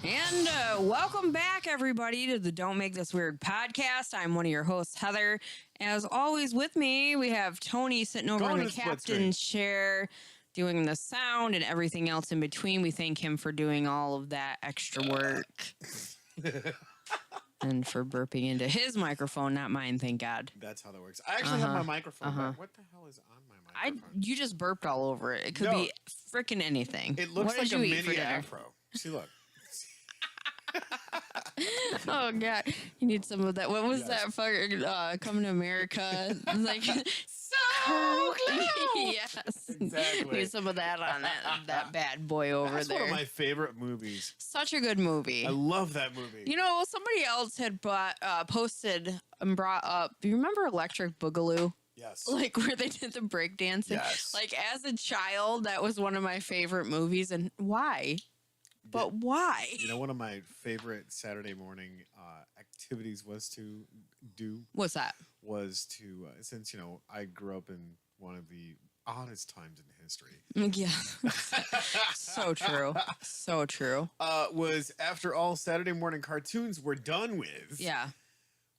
And welcome back, everybody, to the Don't Make This Weird podcast. I'm one of your hosts, Heather. As always, with me, we have Tony sitting over in the captain's chair, doing the sound and everything else in between. We thank him for doing all of that extra work. And for burping into his microphone, not mine, thank God. That's how that works. I actually have my microphone back. What the hell is on my microphone? You just burped all over it. It could be freaking anything. It looks like a mini afro. See, look. Oh God, you need some of that. What was that fucking Coming to America? Like so close. Yes, exactly. Need some of that on that bad boy over That's there. One of my favorite movies. Such a good movie. I love that movie. You know, somebody else had posted and brought up. Do you remember Electric Boogaloo? Yes. Like where they did the breakdancing. Yes. Like as a child, that was one of my favorite movies. And why? But why? You know, one of my favorite Saturday morning activities was to do. What's that? Was to, since, you know, I grew up in one of the oddest times in history. Yeah. So true. So true. Was after all Saturday morning cartoons were done with. Yeah.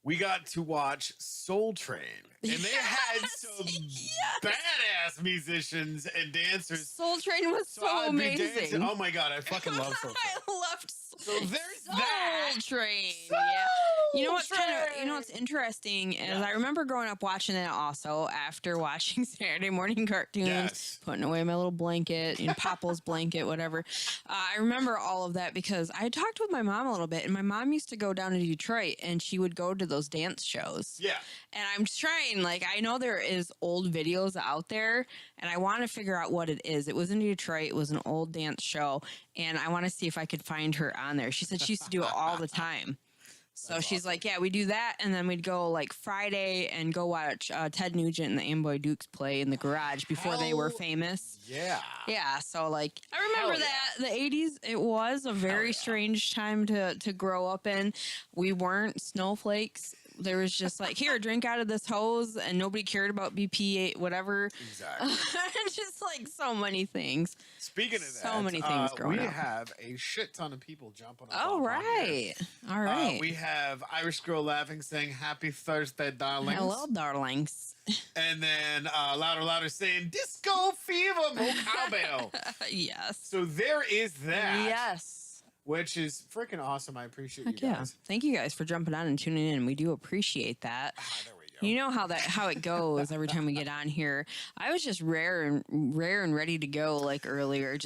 We got to watch Soul Train. And they had some badass musicians and dancers. Soul Train was so amazing. Oh my God, I fucking love Soul Train. I loved So there's Soul that. Train. Soul Yeah. You know what's Train. what's interesting is I remember growing up watching that also after watching Saturday morning cartoons, putting away my little blanket, Papa's blanket, whatever. I remember all of that because I talked with my mom a little bit, and my mom used to go down to Detroit and she would go to those dance shows. Yeah. And I'm trying, like, I know there is old videos out there, and I want to figure out what it is. It was in Detroit. It was an old dance show, and I want to see if I could find her on there. She said she used to do it all the time. So she's awesome. Like, yeah, we do that, and then we'd go, like, Friday and go watch Ted Nugent and the Amboy Dukes play in the garage before they were famous. Yeah. Yeah, so, like, I remember that. The 80s, it was a very strange time to grow up in. We weren't snowflakes. There was just like, here, drink out of this hose, and nobody cared about BP, whatever. Exactly. Just like so many things. Speaking of that, so many things growing up. We have a shit ton of people jumping up. Oh, right. All right. We have Irish Girl Laughing saying, "Happy Thursday, darlings." Hello, darlings. And then Louder Louder saying, "Disco Fever, Mo Cowbell." Yes. So there is that. Yes. Which is freaking awesome. I appreciate you guys. Yeah. Thank you guys for jumping on and tuning in. We do appreciate that. There we go. You know how it goes every time we get on here. I was just rare and ready to go like earlier.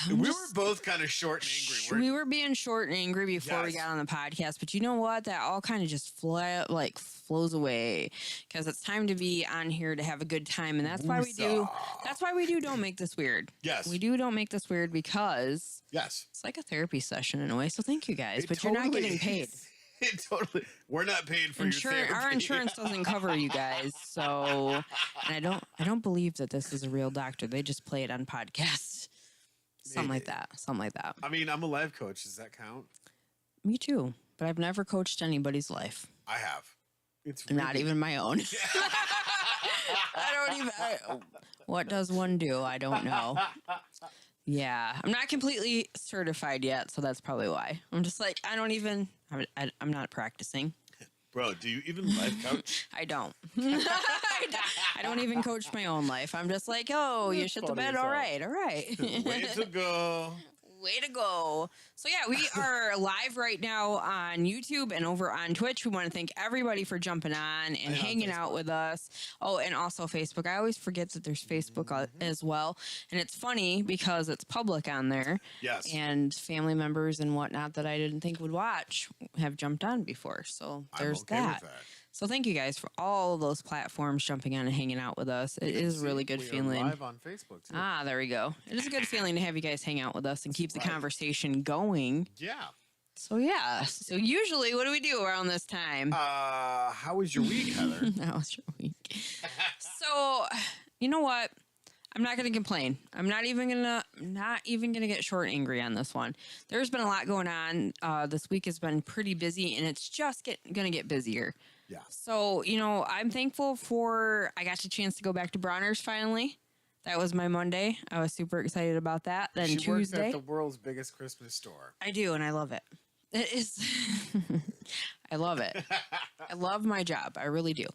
We were both kind of short and angry. We were being short and angry before we got on the podcast, but you know what? That all kind of just flows away because it's time to be on here to have a good time, and that's why we do. That's why we do Don't Make This Weird. Yes, we do Don't Make This Weird because it's like a therapy session in a way. So thank you guys, but you're not getting paid. Totally. We're not paid for your therapy. Our insurance doesn't cover you guys. So, and I don't believe that this is a real doctor. They just play it on podcasts. Something like that. I mean, I'm a life coach. Does that count? Me too. But I've never coached anybody's life. I have. It's not even my own. I don't even. What does one do? I don't know. Yeah, I'm not completely certified yet, so that's probably why. I'm just like, I'm not practicing. Bro, do you even life coach? I don't. I don't even coach my own life. I'm just like, oh, you shit the bed. All right. Way to go. Way to go. So yeah, we are live right now on YouTube and over on Twitch. We want to thank everybody for jumping on and hanging out with us. Oh, and also Facebook. I always forget that there's Facebook as well. And it's funny because it's public on there. Yes. And family members and whatnot that I didn't think would watch have jumped on before. So there's I'm okay with that. So thank you guys for all of those platforms jumping on and hanging out with us. It is a really good feeling. We're live on Facebook too. There we go. It is a good feeling to have you guys hang out with us and keep the conversation going. Yeah. So yeah. So usually, what do we do around this time? How was your week, Heather? How was your week? So, you know what? I'm not going to complain. I'm not even gonna get short and angry on this one. There's been a lot going on. This week has been pretty busy, and it's just going to get busier. Yeah. So, I'm thankful I got the chance to go back to Bronner's finally. That was my Monday. I was super excited about that. Then She works Tuesday, at the world's biggest Christmas store. I do, and I love it. It is. I love it. I love my job. I really do.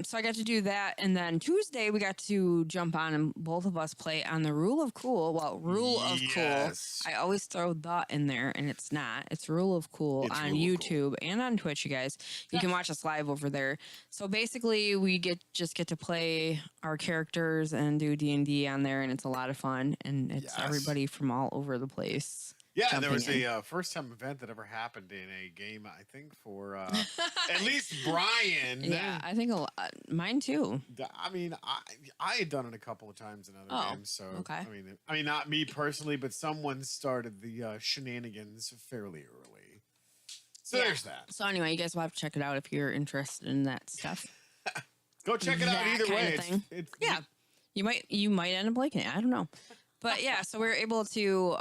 So I got to do that, and then Tuesday we got to jump on and both of us play on the Rule of Cool. Well, Rule of Yes. Cool. I always throw the in there, and it's not. It's Rule of Cool It's on Rule of YouTube and on Twitch. You guys, you can watch us live over there. So basically, we get to play our characters and do D&D on there, and it's a lot of fun. And it's Yes. everybody from all over the place. Yeah, and there was jumping a first time event that ever happened in a game, I think, for at least Brian. Yeah, I think a lot. Mine too. I mean, I had done it a couple of times in other games, so okay. I mean, not me personally, but someone started the shenanigans fairly early. So Yeah. there's that. So anyway, you guys will have to check it out if you're interested in that stuff. Go check it out That either kind way. of thing. It's Yeah, you might end up liking it. I don't know, but yeah. So we were able to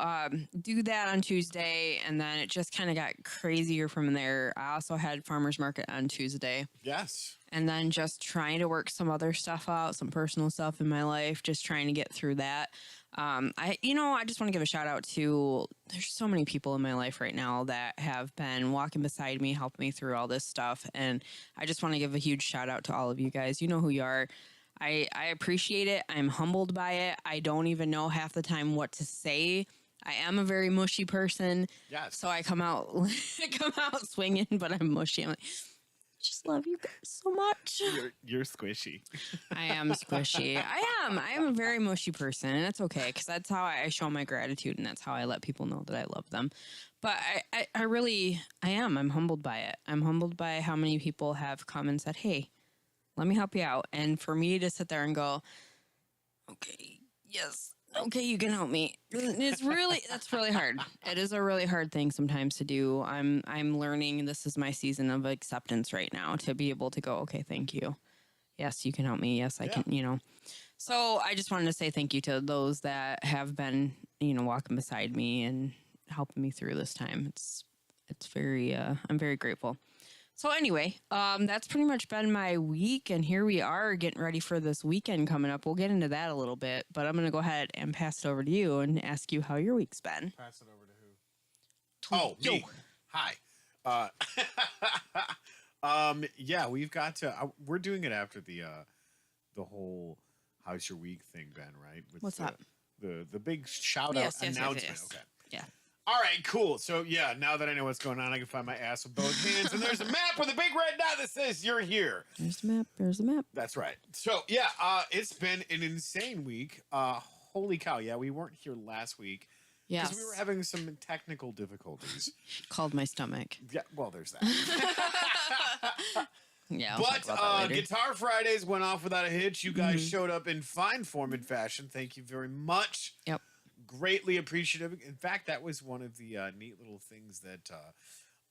do that on Tuesday, and then it just kind of got crazier from there. I also had farmers market on Tuesday, yes. and then just trying to work some other stuff out, some personal stuff in my life, just trying to get through that. I just want to give a shout out to, there's so many people in my life right now that have been walking beside me, helping me through all this stuff. And I just want to give a huge shout out to all of you guys. You know who you are. I appreciate it. I'm humbled by it. I don't even know half the time what to say. I am a very mushy person. Yes. So I come out swinging, but I'm mushy. I'm like, just love you guys so much. You're squishy. I am squishy. I am a very mushy person, and it's okay because that's how I show my gratitude, and that's how I let people know that I love them. But I really am. I'm humbled by it. I'm humbled by how many people have come and said, "Hey, let me help you out," and for me to sit there and go, "Okay, yes, okay, you can help me." That's really hard. It is a really hard thing sometimes to do. I'm learning. This is my season of acceptance right now to be able to go, okay, thank you. Yes, you can help me. Yes, I can, So I just wanted to say thank you to those that have been, walking beside me and helping me through this time. It's very, I'm very grateful. So anyway, that's pretty much been my week, and here we are getting ready for this weekend coming up. We'll get into that a little bit, but I'm going to go ahead and pass it over to you and ask you how your week's been. Pass it over to who? Oh, me. Hi. Yeah, we've got to. We're doing it after the whole "How's your week" thing, Ben. Right? With What's that? The big shout out announcement. Yes. Okay. Yeah. All right, cool. So, yeah, now that I know what's going on, I can find my ass with both hands. And there's a map with a big red dot that says you're here. There's the map. That's right. So, yeah, it's been an insane week. Holy cow. Yeah, we weren't here last week. Yes. Because we were having some technical difficulties. Called my stomach. Yeah, well, there's that. Yeah. I'll talk But about that later. Guitar Fridays went off without a hitch. You guys showed up in fine form and fashion. Thank you very much. Yep. Greatly appreciative. In fact, that was one of the neat little things that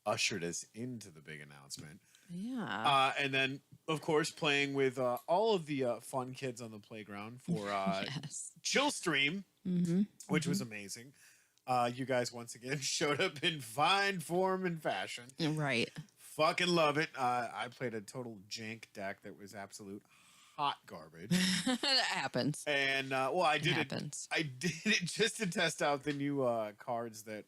ushered us into the big announcement. Yeah. And then, of course, playing with all of the fun kids on the playground for Yes. Chill Stream, which was amazing. You guys once again showed up in fine form and fashion. Right. Fucking love it. I played a total jank deck that was absolute hot garbage. That happens. And I did it. Happens. I did it just to test out the new cards that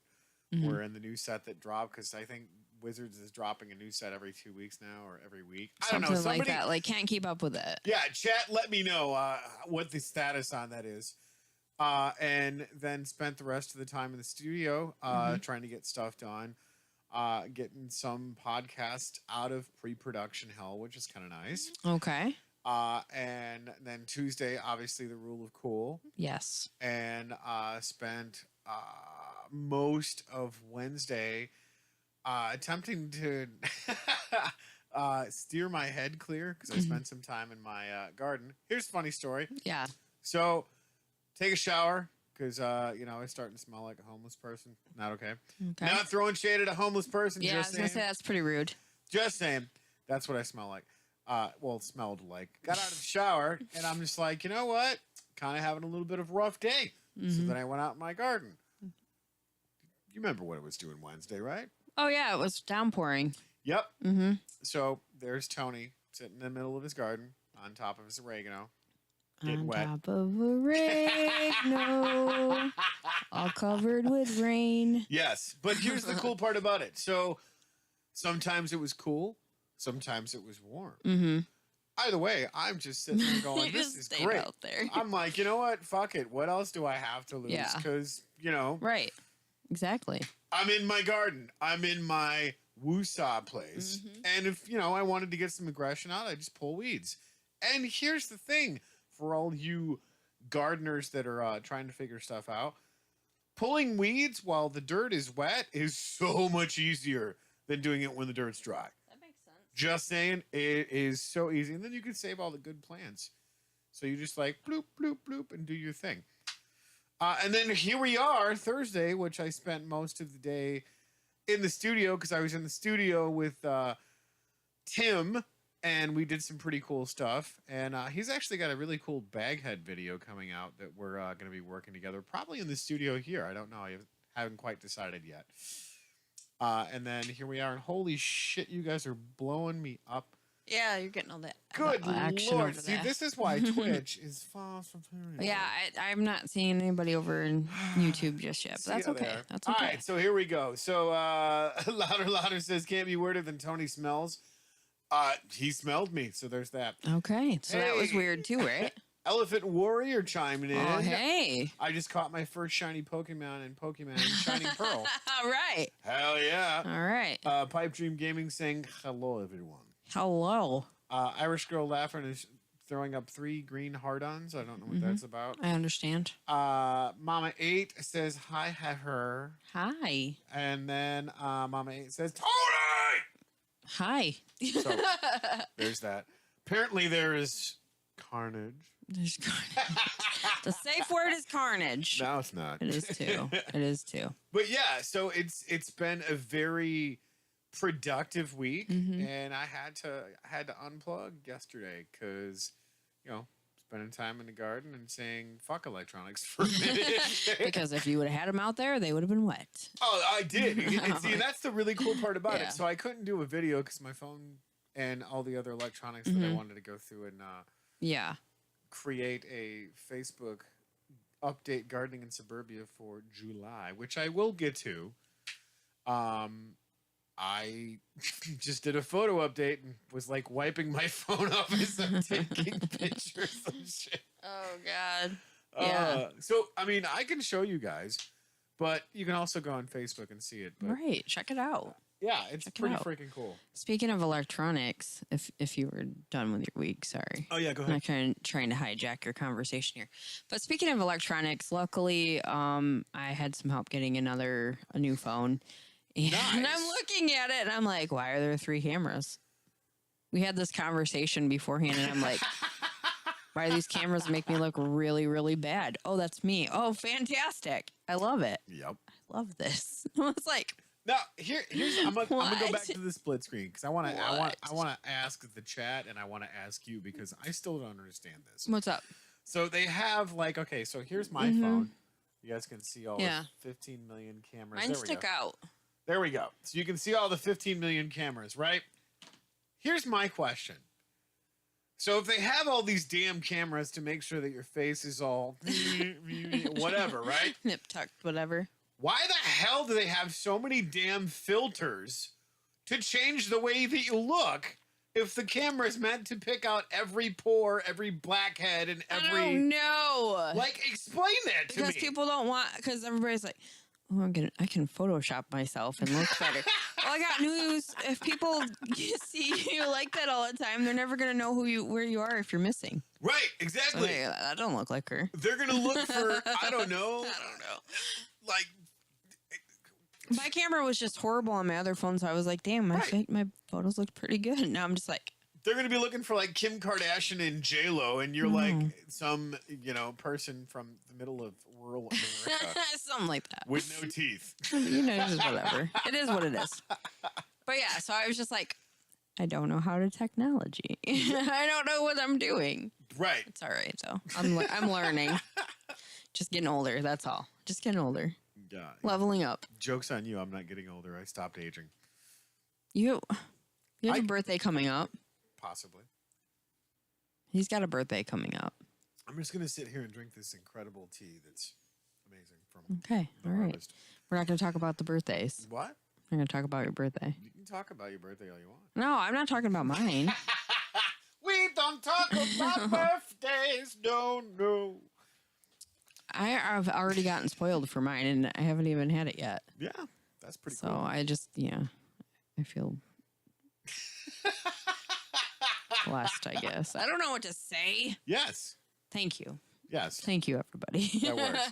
were in the new set that dropped. Because I think Wizards is dropping a new set every 2 weeks now, or every week. I don't know. Something like that. Like, can't keep up with it. Yeah, chat. Let me know what the status on that is. And then spent the rest of the time in the studio trying to get stuff done. Getting some podcast out of pre-production hell, which is kind of nice. Okay. And then Tuesday, obviously, the Rule of Cool. Yes. And spent most of Wednesday attempting to steer my head clear because I spent some time in my garden. Here's a funny story. Yeah. So, take a shower because, it's starting to smell like a homeless person. Not okay. Okay. Not throwing shade at a homeless person. Yeah, I Just was gonna saying. say that's pretty rude. Just saying. That's what I smell like. Smelled like. Got out of the shower, and I'm just like, you know what? Kind of having a little bit of a rough day. So then I went out in my garden. You remember what it was doing Wednesday, right? Oh yeah, it was downpouring. Yep. Mm-hmm. So there's Tony sitting in the middle of his garden on top of his oregano. Get On wet. top of a ragno, all covered with rain. Yes, but here's the cool part about it. So sometimes it was cool, sometimes it was warm. Mm-hmm. Either way, I'm just sitting there going, You "This just is stayed great." out there. I'm like, you know what? Fuck it. What else do I have to lose? Yeah. Because Right. Exactly. I'm in my garden. I'm in my woosah place, and if I wanted to get some aggression out, I just pull weeds. And here's the thing: for all you gardeners that are trying to figure stuff out, pulling weeds while the dirt is wet is so much easier than doing it when the dirt's dry. That makes sense. Just saying, it is so easy. And then you can save all the good plants. So you just like bloop, bloop, bloop, and do your thing. And then here we are, Thursday, which I spent most of the day in the studio because I was in the studio with Tim, and we did some pretty cool stuff. And he's actually got a really cool baghead video coming out that we're going to be working together, probably in the studio here. I don't know. I haven't quite decided yet. And then here we are, and holy shit, you guys are blowing me up. Yeah, you're getting all that Good action Lord. over See, there. this is why Twitch is far from Yeah, I'm not seeing anybody over in YouTube just yet, but See that's how okay. they are. That's All okay. right, so here we go. So Louder says, can't be weirder than Tony smells. He smelled me, so there's that. Okay, so that was Hey. weird too, right? Elephant Warrior chiming in. Oh, hey. I just caught my first shiny Pokemon in Pokemon Shining Pearl. All right. Hell yeah. All right. Pipe Dream Gaming saying, hello, everyone. Hello. Irish Girl Laughing is throwing up 3 green hard-ons. I don't know what that's about. I understand. Mama 8 says, hi, her. Hi. And then Mama 8 says, Tony! Hi. So there's that. Apparently there is carnage. There's carnage. The safe word is carnage. No, it's not. It is too. It is too. But yeah, so it's been a very productive week, and I had to unplug yesterday because spending time in the garden and saying fuck electronics for a minute. Because if you would have had them out there, they would have been wet. Oh, I did. And see, that's the really cool part about Yeah. it. So I couldn't do a video because my phone and all the other electronics that I wanted to go through and Yeah. create a Facebook update gardening in suburbia for July, which I will get to. I just did a photo update and was like wiping my phone off as I'm taking pictures and shit. Oh God. Yeah. So I mean, I can show you guys, but you can also go on Facebook and see it. But Right. Check it out. yeah, it's Check it pretty out. freaking cool. Speaking of electronics, if you were done with your week, sorry. Oh yeah, go I'm ahead. not trying to hijack your conversation here. But speaking of electronics, luckily I had some help getting a new phone. And I'm Nice. looking at it and I'm like, why are there 3 cameras? We had this conversation beforehand and I'm like, why do these cameras make me look really, really bad? Oh, that's me. Oh, fantastic. I love it. Yep. I love this. I was like, Now here's I'm gonna go back What? to the split screen because I want to What? ask the chat and I want to ask you because I still don't understand this. what's up? So they have okay, so here's my phone. You guys can see all Yeah. 15 million cameras. Mine There we stick go. out. There we go. So you can see all the 15 million cameras, right? Here's my question. So if they have all these damn cameras to make sure that your face is all whatever, right? Nip tucked, whatever. Why the hell do they have so many damn filters to change the way that you look if the camera is meant to pick out every pore, every blackhead, and I every... don't know. Like, explain that to Because me. people don't want, because everybody's like, oh, I can Photoshop myself and look better. Well, I got news. If people see you like that all the time, they're never going to know where you are if you're missing. Right, So, exactly. hey, that don't look like her. They're going to look for, I don't know, like... My camera was just horrible on my other phone, so I was like, damn, my photos looked pretty good. And now I'm just like, They're going to be looking for like Kim Kardashian and J-Lo, and you're like some, person from the middle of rural America something like that. with no teeth. Just whatever. It is what it is. But yeah, so I was just like, I don't know how to technology. I don't know what I'm doing. Right. It's all right, though. I'm learning. Just getting older, that's all. Just getting older. Yeah. Leveling up. Joke's on you. I'm not getting older. I stopped aging. You have a birthday coming up. Possibly. He's got a birthday coming up. I'm just gonna sit here and drink this incredible tea that's amazing from Okay. the All right. harvest. We're not going to talk about the birthdays. What? We're going to talk about your birthday. You can talk about your birthday all you want. No, I'm not talking about mine. We don't talk about birthdays. No. I have already gotten spoiled for mine, and I haven't even had it yet. Yeah, that's pretty So cool. I just, I feel blessed, I guess. I don't know what to say. Yes. Thank you. Yes. Thank you, everybody. That works.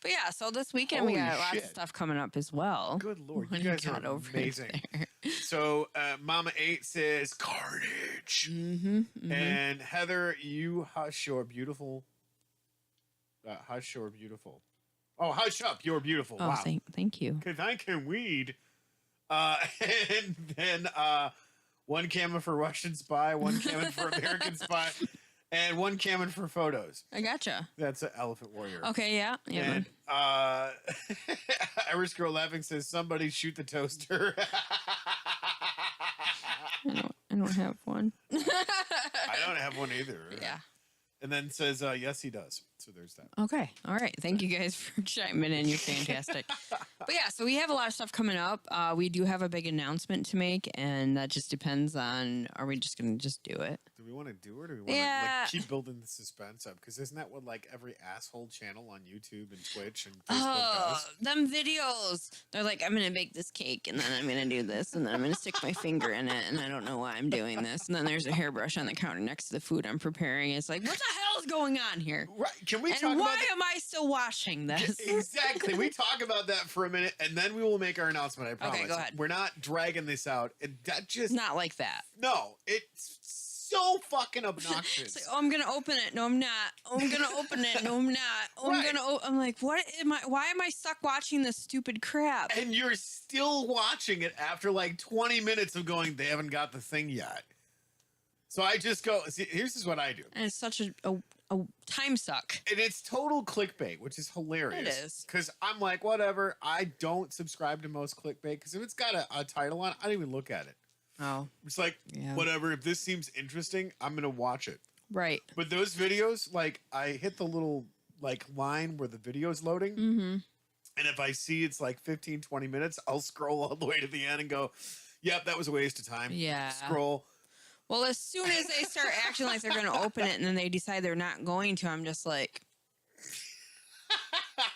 But yeah, so this weekend we Holy got lots of shit. stuff coming up as well. Good Lord. What You do guys got are over amazing. there? So Mama 8 says carnage. And Heather, you hush your beautiful. Hush your beautiful. Oh, hush up, you're beautiful. Oh, Wow. thank you. Because I can weed. And then one camera for Russian spy, one camera for American spy, and one camera for photos. I gotcha. That's an elephant warrior. Okay, yeah. And Irish Girl Laughing says, somebody shoot the toaster. I don't have one. I don't have one either. Yeah. And then says, yes, he does. So there's that. Okay. All right. Thank you guys for chiming in. You're fantastic. But yeah, so we have a lot of stuff coming up. We do have a big announcement to make, and that just depends on, are we just going to just do it? Do we want to do it, or do we want to Yeah. keep building the suspense up? Because isn't that what every asshole channel on YouTube and Twitch and Facebook does? Them videos. They're like, I'm going to bake this cake, and then I'm going to do this, and then I'm going to stick my finger in it, and I don't know why I'm doing this. And then there's a hairbrush on the counter next to the food I'm preparing. It's like, what the hell is going on here? Right? Can we talk And about why am I still watching this? Exactly. We talk about that for a minute, and then we will make our announcement. I promise. Okay, go ahead. We're not dragging this out. That just Not like that. no. It's so fucking obnoxious. It's like, oh, I'm gonna open it. No, I'm not. Oh, I'm gonna open it. No, I'm not. Oh, Right. I'm like, what am I? Why am I stuck watching this stupid crap? And you're still watching it after 20 minutes of going, they haven't got the thing yet. So I just go, see, here's what I do. And it's such a time suck. And it's total clickbait, which is hilarious. It is. Because I'm like, whatever. I don't subscribe to most clickbait because if it's got a title on it, I don't even look at it. Oh, It's like, Yeah. whatever. If this seems interesting, I'm going to watch it. right. But those videos, I hit the little line where the video's loading. Mm-hmm. And if I see it's 15, 20 minutes, I'll scroll all the way to the end and go, yep, that was a waste of time. Yeah. Scroll. Well, as soon as they start acting like they're going to open it and then they decide they're not going to, I'm just like,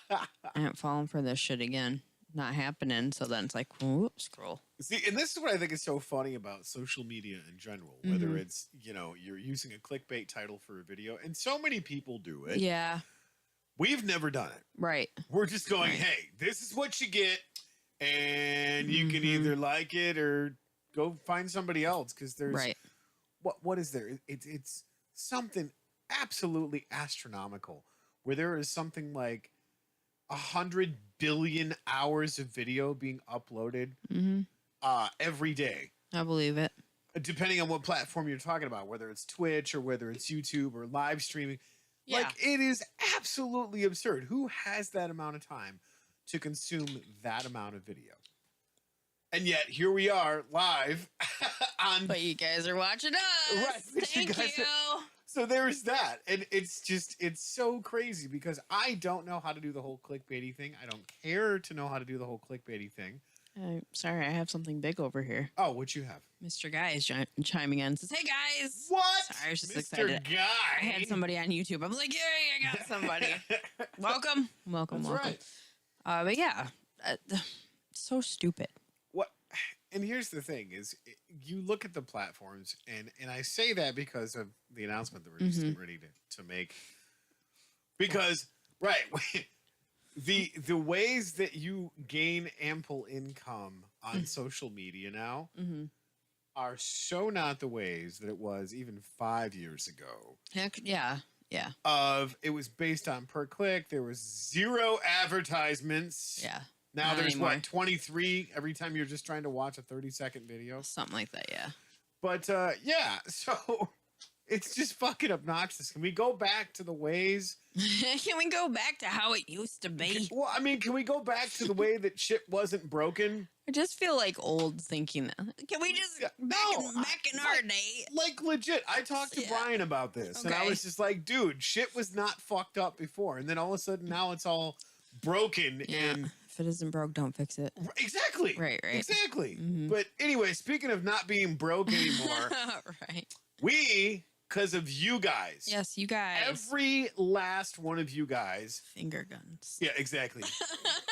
I ain't falling for this shit again. Not happening. So then it's like, whoop, scroll. See, and this is what I think is so funny about social media in general, whether it's, you're using a clickbait title for a video, and so many people do it. Yeah. We've never done it. Right. We're just going, Right. hey, this is what you get, and you can either like it or go find somebody else, because there's Right. what is there? It's something absolutely astronomical, where there is something like 100 billion hours of video being uploaded every day, I believe it. depending on what platform you're talking about, whether it's Twitch or whether it's YouTube or live streaming. Yeah. It is absolutely absurd. Who has that amount of time to consume that amount of video? And yet here we are live on. But you guys are watching us. Right, but you Thank guys you. So there's that. And it's so crazy because I don't know how to do the whole clickbaity thing. I don't care to know how to do the whole clickbaity thing. Sorry, I have something big over here. Oh, what you have? Mr. Guy is chiming in and says, hey, guys. What? Sorry, I was just Mr. excited. Guy. I had somebody on YouTube. I'm like, yay, I got somebody. Welcome. Welcome, That's welcome. right. But yeah, so stupid. What? And here's the thing is you look at the platforms and I say that because of the announcement that we're just getting ready to make. Because, right, the ways that you gain ample income on social media now are so not the ways that it was even 5 years ago. Heck, yeah. Yeah. It was based on per click. There was 0 advertisements. Yeah. Now Not there's anymore. 23 every time you're just trying to watch a 30-second video. Something like that, yeah. But yeah, so It's just fucking obnoxious. Can we go back to the ways? Can we go back to how it used to be? Well, I mean, can we go back to the way that shit wasn't broken? I just feel like old thinking that. Can we just back in our day? Like legit, I talked to Brian about this, and I was just like, dude, shit was not fucked up before, and then all of a sudden now it's all broken. And if it isn't broke, don't fix it. Exactly. Right. Exactly. Mm-hmm. But anyway, speaking of not being broke anymore, right. we, because of you guys. Yes, you guys. Every last one of you guys. Finger guns. Yeah, exactly.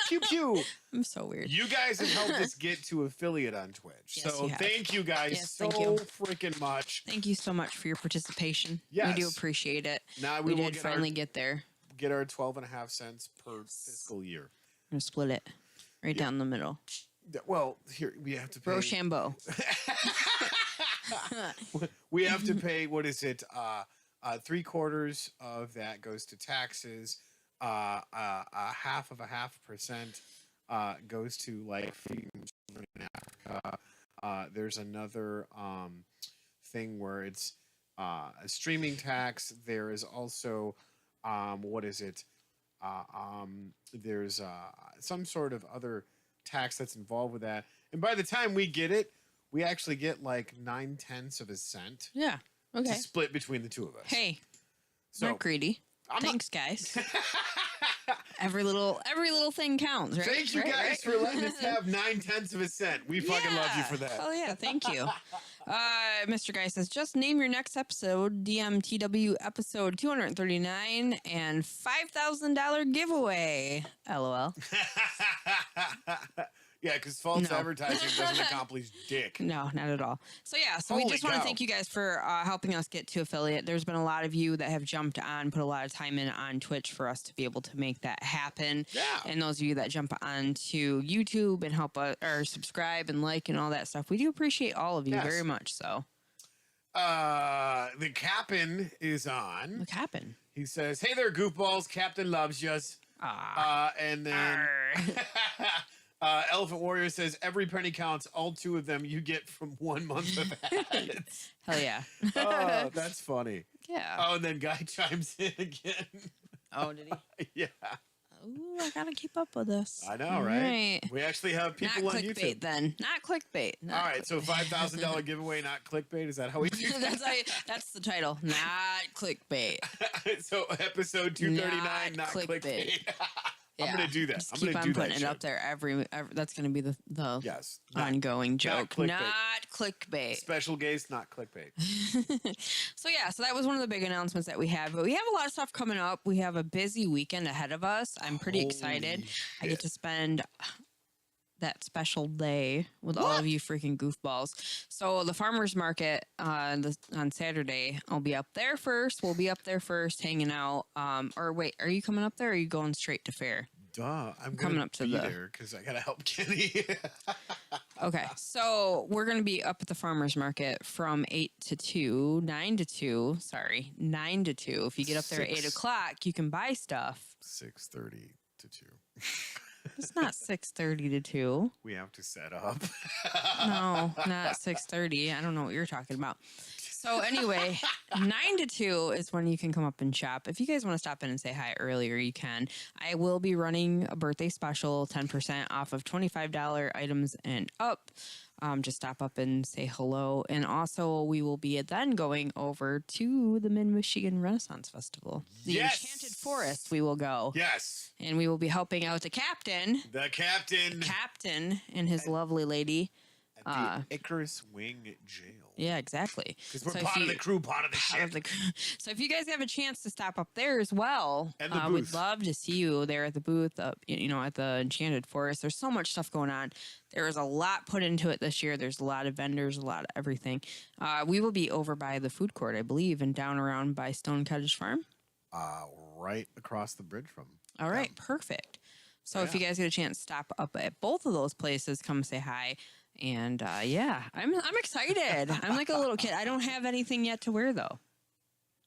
Pew pew. I'm so weird. You guys have helped us get to affiliate on Twitch. Yes, so thank you guys so freaking much. Thank you so much for your participation. Yes. We do appreciate it. Now we did finally get there. Get our 12.5 cents per fiscal year. I'm going to split it right down the middle. Well, here we have to pay. Rochambeau. We have to pay, what is it? 3/4 of that goes to taxes. A 0.5% goes to like feeding children in Africa. There's another thing where it's a streaming tax. There is also what is it? There's some sort of other tax that's involved with that. And by the time we get it, we actually get like 0.9 of a cent. Yeah. Okay. To split between the two of us. Hey, not greedy. Thanks, guys. Every little thing counts, right? Thank you guys for letting us have 0.9 of a cent. We fucking love you for that. Oh yeah, thank you. Mr. Guy says, just name your next episode, DMTW episode 239 and $5,000 giveaway. LOL. Yeah, because false advertising doesn't accomplish dick. No, not at all. So we just want to thank you guys for helping us get to affiliate. There's been a lot of you that have jumped on, put a lot of time in on Twitch for us to be able to make that happen. Yeah. And those of you that jump on to YouTube and help us or subscribe and like and all that stuff, we do appreciate all of you very much. So, the Captain is on. The Captain. He says, "Hey there, goofballs. Captain loves yous." And then. Elephant Warrior says, every penny counts. All 2 of them you get from 1 month of ads. Hell yeah. Oh, that's funny. Yeah. Oh, and then Guy chimes in again. Oh, did he? Yeah. Ooh, I gotta keep up with this. I know, right? We actually have people not on clickbait, YouTube. Then. Not clickbait. All right, so $5,000 giveaway, not clickbait. Is that how we do that? That's the title. Not clickbait. So episode 239, not clickbait. I'm gonna do that. Just I'm keep gonna on do putting that it up there every. That's gonna be the ongoing joke. Not clickbait. Special guest, not clickbait. So that was one of the big announcements that we have. But we have a lot of stuff coming up. We have a busy weekend ahead of us. I'm pretty excited. I get to spend that special day with all of you freaking goofballs. So the farmers market on Saturday, I'll be up there first. We'll be up there first, hanging out. Or wait, are you coming up there? Or are you going straight to fair? Duh, I'm coming up to there because I gotta help Kenny. Okay, so we're gonna be up at the farmers market from 9 to 2. If you get up there at 8 o'clock, you can buy stuff. 6:30 to 2. It's not 6:30 to 2. We have to set up. No, not 6:30. I don't know what you're talking about. So anyway, 9 to 2 is when you can come up and shop. If you guys want to stop in and say hi earlier, you can. I will be running a birthday special, 10% off of $25 items and up. Just stop up and say hello. And also, we will be then going over to the Mid-Michigan Renaissance Festival. The Enchanted Forest, we will go. Yes. And we will be helping out the captain. The captain and his lovely lady. At the Icarus Wing Jail. Yeah, exactly. Because we're part of the crew, part of the shit. So if you guys have a chance to stop up there as well, and the we'd love to see you there at the booth, at the Enchanted Forest. There's so much stuff going on. There is a lot put into it this year. There's a lot of vendors, a lot of everything. We will be over by the food court, I believe, and down around by Stone Cottage Farm. Right across the bridge from. All right, perfect. So if you guys get a chance, stop up at both of those places. Come say hi. And I'm excited. I'm like a little kid. I don't have anything yet to wear though.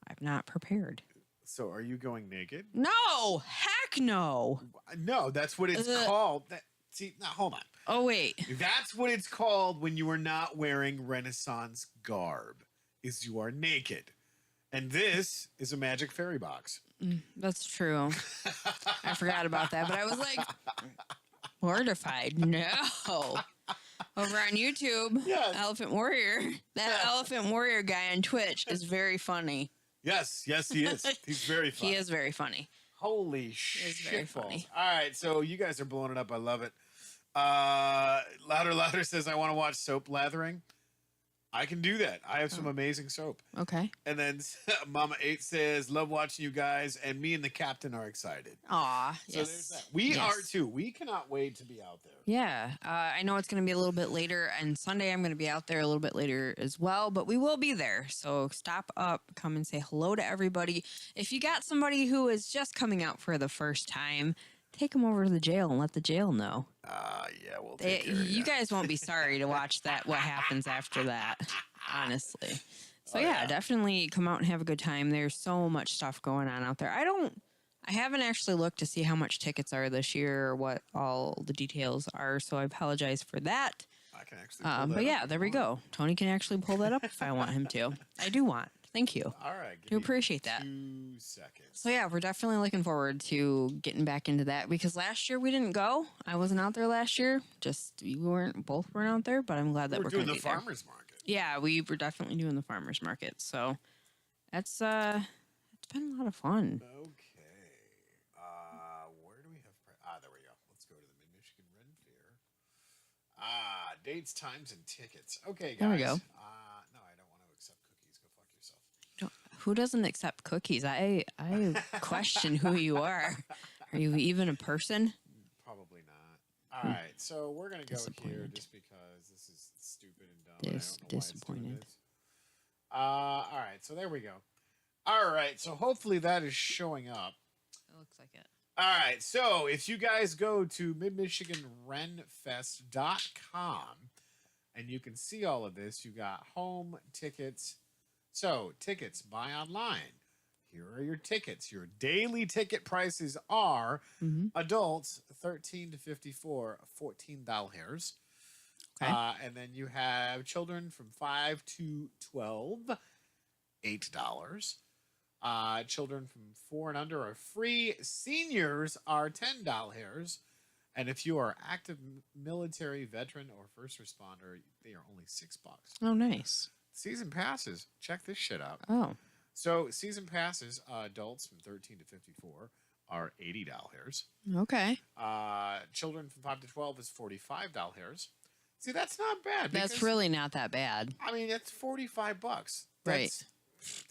I'm not prepared. So are you going naked? No, heck no. No, that's what it's called. Now hold on. Oh wait. That's what it's called when you are not wearing Renaissance garb. Is you are naked. And this is a magic fairy box. That's true. I forgot about that, but I was like mortified. No. Over on YouTube, Yes. Elephant Warrior. That Yes. Elephant Warrior guy on Twitch is very funny. Yes, he is. He's very funny. He is very funny. Holy is shit very balls. funny. All right, so you guys are blowing it up. I love it. Louder says, I want to watch soap lathering. I can do that. I have some amazing soap. Okay. And then Mama 8 says, love watching you guys, and me and the captain are excited. Aw, So yes. there's that. We are too. We cannot wait to be out there. Yeah, I know it's going to be a little bit later, and Sunday I'm going to be out there a little bit later as well, but we will be there. So stop up, come and say hello to everybody. If you got somebody who is just coming out for the first time, take them over to the jail and let the jail know. Yeah, we'll take care of You guys won't be sorry to watch that. What happens after that, honestly. So yeah, definitely come out and have a good time. There's so much stuff going on out there. I haven't actually looked to see how much tickets are this year or what all the details are. So I apologize for that. I can actually pull that But yeah, up there we go. Tony can actually pull that up if I want him to. I do want. Thank you. All right. Do appreciate that. 2 seconds. So yeah, we're definitely looking forward to getting back into that because last year we didn't go. I wasn't out there last year. Just we weren't out there, but I'm glad that we're doing gonna the be there. farmers market. Yeah, we were definitely doing the farmers market. So that's it's been a lot of fun. Okay. Where do we have? There we go. Let's go to the Mid-Michigan Ren Fair. Dates, times, and tickets. Okay, guys. There we go. No, I don't want to accept cookies. Go fuck yourself. Who doesn't accept cookies? I question who you are. Are you even a person? Probably not. All right, so we're gonna go here Disappointed. just because this is stupid and dumb. And I don't know why it's doing Disappointed. this. All right, so there we go. All right, so hopefully that is showing up. It looks like it. All right, so if you guys go to midmichiganrenfest.com and you can see all of this, you got home tickets. So, tickets, buy online. Here are your tickets. Your daily ticket prices are adults 13 to 54, $14. Okay. And then you have children from 5 to 12, $8. Children from 4 and under are free. Seniors are $10. And if you are active military, veteran, or first responder, they are only $6. Oh, nice. Season passes. Check this shit out. Oh, So season passes, adults from 13 to 54 are $80. okay. Children from 5 to 12 is $45. See, that's not bad. That's because, really not that bad. I mean, it's $45. Right.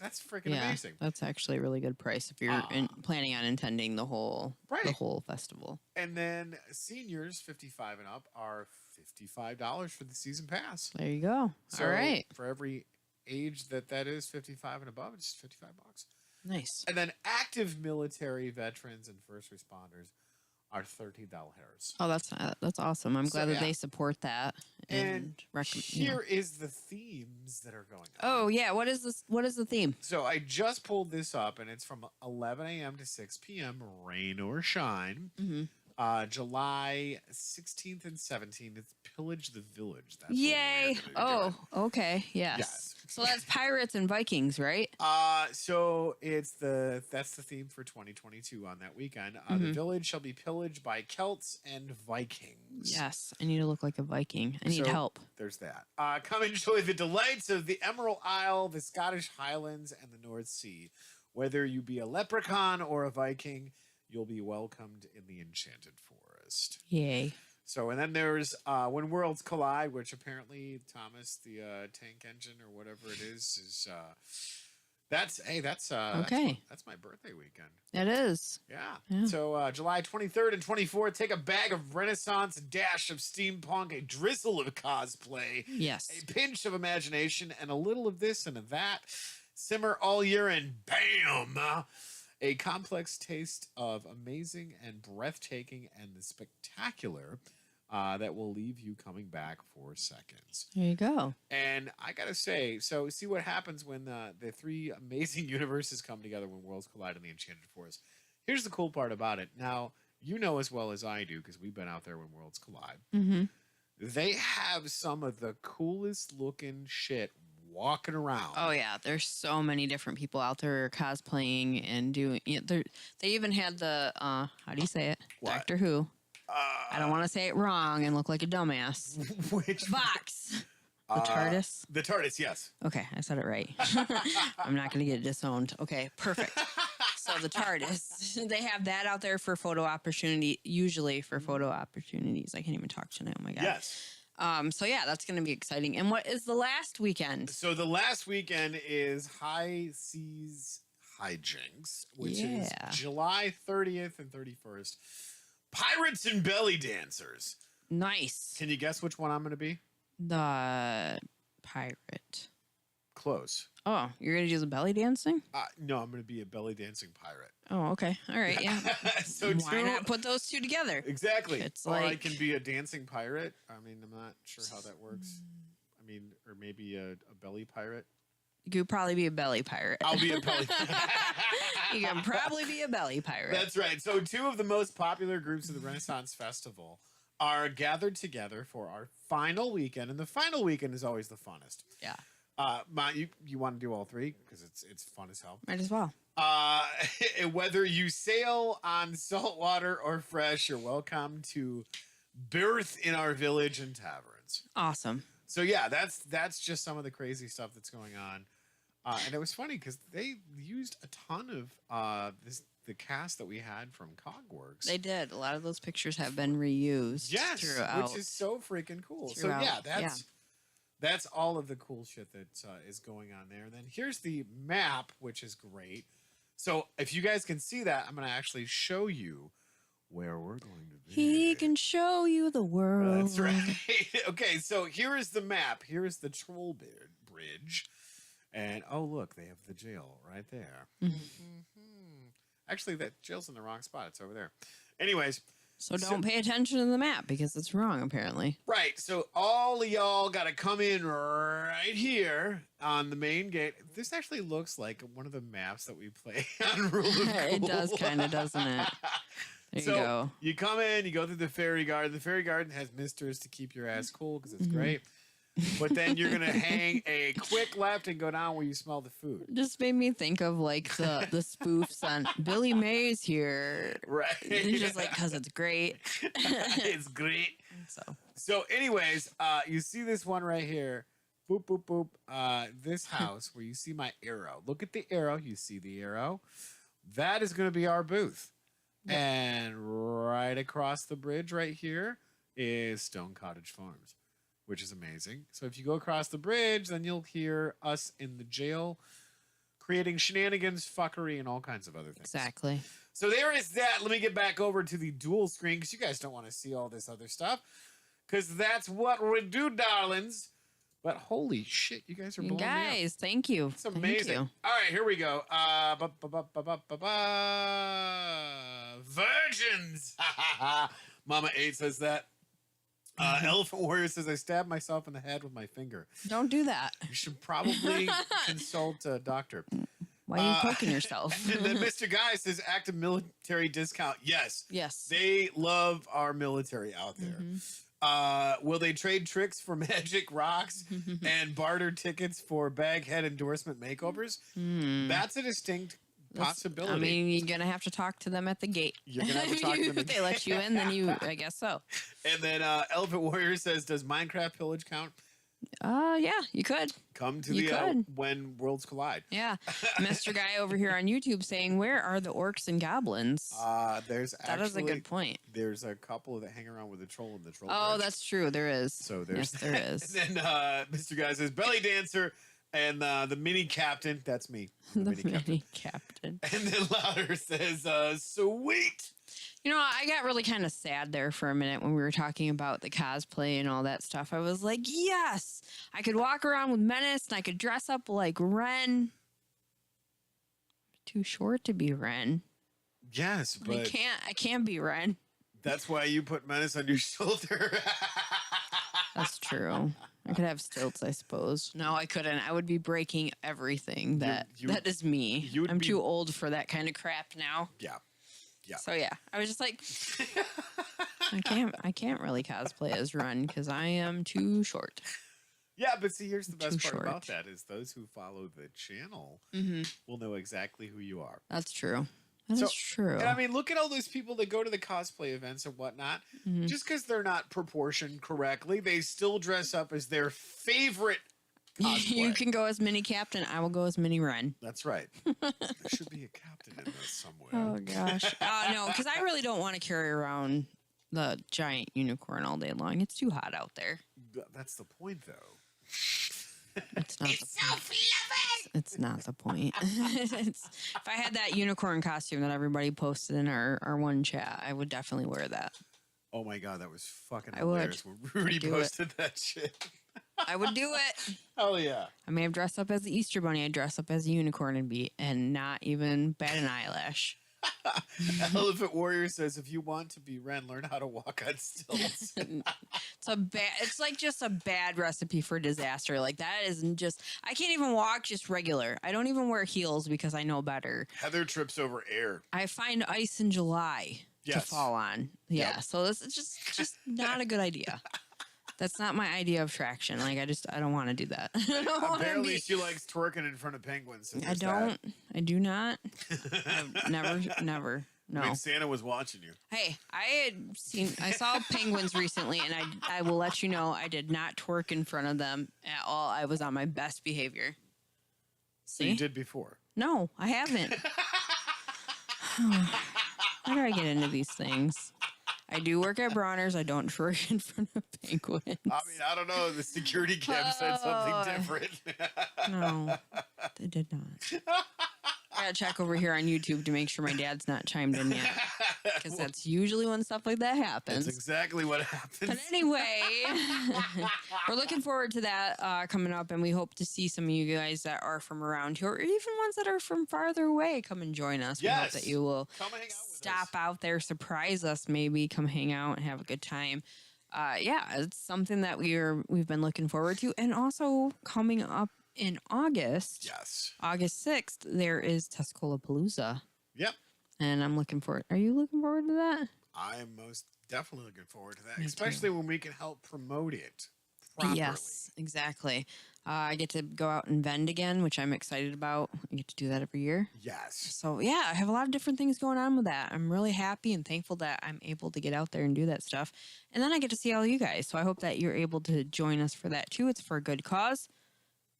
That's freaking Yeah, amazing. that's actually a really good price if you're planning on attending the whole festival. And then seniors 55 and up are $55 for the season pass. There you go. So All right. for every age that is 55 and above, it's $55. Nice. And then active military, veterans, and first responders are $30. Oh, that's awesome. I'm glad that they support that And recommend. here is the themes that are going on. Oh yeah, what is this? What is the theme? So I just pulled this up, and it's from 11 a.m. to 6 p.m., rain or shine. Mm-hmm. July 16th and 17th, it's Pillage the Village. That's Yay! what we're gonna be doing. Okay. Yes. Yes. So that's pirates and Vikings, right? So that's the theme for 2022 on that weekend. The village shall be pillaged by Celts and Vikings. Yes. I need to look like a Viking. I need help. There's that. Come enjoy the delights of the Emerald Isle, the Scottish Highlands, and the North Sea. Whether you be a leprechaun or a Viking, you'll be welcomed in the Enchanted Forest. Yay. So, and then there's When Worlds Collide, which apparently Thomas, the tank engine or whatever it is that's Okay. That's my birthday weekend. It is. Yeah. So July 23rd and 24th, take a bag of Renaissance, a dash of steampunk, a drizzle of cosplay, Yes. a pinch of imagination, and a little of this and of that. Simmer all year and bam! A complex taste of amazing and breathtaking and the spectacular that will leave you coming back for seconds. There you go. And I gotta say, so see what happens when the three amazing universes come together when worlds collide in the Enchanted Forest. Here's the cool part about it. Now, you know as well as I do, because we've been out there when worlds collide. Mm-hmm. They have some of the coolest looking shit walking around. Oh yeah, there's so many different people out there cosplaying and doing. They even had the how do you say it? What? Doctor Who. I don't want to say it wrong and look like a dumbass. Which Box. The TARDIS. The TARDIS, yes. Okay, I said it right. I'm not going to get disowned. Okay, perfect. So the TARDIS, they have that out there for photo opportunity. Usually for photo opportunities. I can't even talk tonight. Oh my god. Yes. So yeah, that's going to be exciting. And what is the last weekend? So the last weekend is High Seas Hijinks, which is July 30th and 31st. Pirates and Belly Dancers. Nice. Can you guess which one I'm going to be? The pirate. Close. Oh, you're going to do the belly dancing? No, I'm going to be a belly dancing pirate. Oh, okay. All right. Yeah. So why not put those two together? Exactly. It's or I like can be a dancing pirate. I mean, I'm not sure how that works. I mean, or maybe a belly pirate. You could probably be a belly pirate. I'll be a belly pirate. You can probably be a belly pirate. That's right. So two of the most popular groups of the Renaissance Festival are gathered together for our final weekend, and the final weekend is always the funnest. Yeah. You want to do all three because it's fun as hell. Might as well. Whether you sail on saltwater or fresh, you're welcome to berth in our village and taverns. Awesome. So yeah, that's just some of the crazy stuff that's going on. And it was funny because they used a ton of the cast that we had from Cogworks. They did. A lot of those pictures have been reused. Yes, throughout. which is so freaking cool. Throughout, So yeah, that's all of the cool shit that is going on there. And then here's the map, which is great. So if you guys can see that, I'm going to actually show you where we're going to be. He can show you the world. That's right. Okay, so here is the map. Here is the Troll Bridge. And, oh, look, they have the jail right there. Actually, that jail's in the wrong spot. It's over there. Anyways. So don't pay attention to the map because it's wrong, apparently. Right. So all of y'all got to come in right here on the main gate. This actually looks like one of the maps that we play on Rule of Cool. It does kind of, doesn't it? There you go. You come in, you go through the fairy garden. The fairy garden has misters to keep your ass cool because it's great. But then you're going to hang a quick left and go down where you smell the food. Just made me think of like the spoofs on Billy Mays here. Right. It's just like, because it's great. It's great. So anyways, you see this one right here. Boop, boop, boop. This house where you see my arrow. Look at the arrow. You see the arrow. That is going to be our booth. Yep. And right across the bridge right here is Stone Cottage Farms, which is amazing. So if you go across the bridge, then you'll hear us in the jail creating shenanigans, fuckery, and all kinds of other things. Exactly. So there is that. Let me get back over to the dual screen because you guys don't want to see all this other stuff because that's what we do, darlings. But holy shit, you guys are blowing me up. Guys, thank you. It's amazing. Thank you. All right, here we go. Virgins. Mama 8 says that. Elephant Warrior says, I stabbed myself in the head with my finger. Don't do that. You should probably consult a doctor. Why are you poking yourself? And then Mr. Guy says, active military discount. Yes. Yes. They love our military out there. Will they trade tricks for magic rocks and barter tickets for baghead endorsement makeovers? That's a distinct possibility. I mean, you're going to have to talk to them at the gate. You're going to have to talk to them. If they let you in, then I guess so. And then Elephant Warrior says, does Minecraft Pillage count? Yeah, you could. Come to when worlds collide. Yeah. Mr. Guy over here on YouTube saying, where are the orcs and goblins? That is a good point. There's a couple that hang around with the troll in the troll. Oh, bridge. That's true. There is. So there's yes, there is. And then Mr. Guy says, belly dancer and the mini captain. That's me. The mini captain. And then Louder says, sweet. You know, I got really kind of sad there for a minute when we were talking about the cosplay and all that stuff. I was like, yes, I could walk around with Menace and I could dress up like Ren. Too short to be Ren. Yes, but I can't be Ren. That's why you put Menace on your shoulder. That's true. I could have stilts, I suppose. No, I couldn't. I would be breaking everything. That is me. I'm too old for that kind of crap now. Yeah. Yeah. So yeah, I was just like, I can't really cosplay as Ren because I am too short. Yeah, but see, here's the Too best part short. about that is those who follow the channel will know exactly who you are. That's true. That is true. And I mean, look at all those people that go to the cosplay events and whatnot. Just because they're not proportioned correctly, they still dress up as their favorite cosplay. You can go as Mini Captain. I will go as Mini Ren. That's right. There should be a captain in this somewhere. Oh, gosh. No, because I really don't want to carry around the giant unicorn all day long. It's too hot out there. That's the point, though. It's not the point. It's not the point. If I had that unicorn costume that everybody posted in our one chat, I would definitely wear that. Oh my god, that was fucking I would. hilarious when Rudy posted that shit. I would do it. Hell yeah. I may have dressed up as the Easter Bunny. I'd dress up as a unicorn and not even bat an eyelash. Elephant Warrior says, if you want to be Ren, learn how to walk on stilts. It's like just a bad recipe for disaster. Like that isn't just, I can't even walk just regular. I don't even wear heels because I know better. Heather trips over air. I find ice in July to Yes. fall on. Yeah. Yep. So this is just not a good idea. That's not my idea of traction. Like I don't want to do that. I don't wanna Apparently be- she likes twerking in front of penguins. So I there's don't. I do not. I've never. that. No. I mean, Santa was watching you. Hey, I saw penguins recently, and I will let you know I did not twerk in front of them at all. I was on my best behavior. So See? you did before. No, I haven't. How do I get into these things? I do work at Bronner's. I don't twerk in front of penguins. I mean, I don't know. The security cam said something different. No, they did not. I gotta check over here on YouTube to make sure my dad's not chimed in yet, because that's usually when stuff like that happens. That's exactly what happens. But anyway, we're looking forward to that coming up, and we hope to see some of you guys that are from around here, or even ones that are from farther away, come and join us. We hope Yes. that you will Come hang out with stop us. out there, surprise us, maybe come hang out and have a good time. Yeah, it's something that we've been looking forward to, and also coming up in August. Yes. August 6th, there is Tuscola Palooza. Yep. And I'm looking forward. Are you looking forward to that? I am most definitely looking forward to that, Me too. especially when we can help promote it properly. Yes, exactly. I get to go out and vend again, which I'm excited about. I get to do that every year. Yes. So, yeah, I have a lot of different things going on with that. I'm really happy and thankful that I'm able to get out there and do that stuff. And then I get to see all you guys. So I hope that you're able to join us for that, too. It's for a good cause.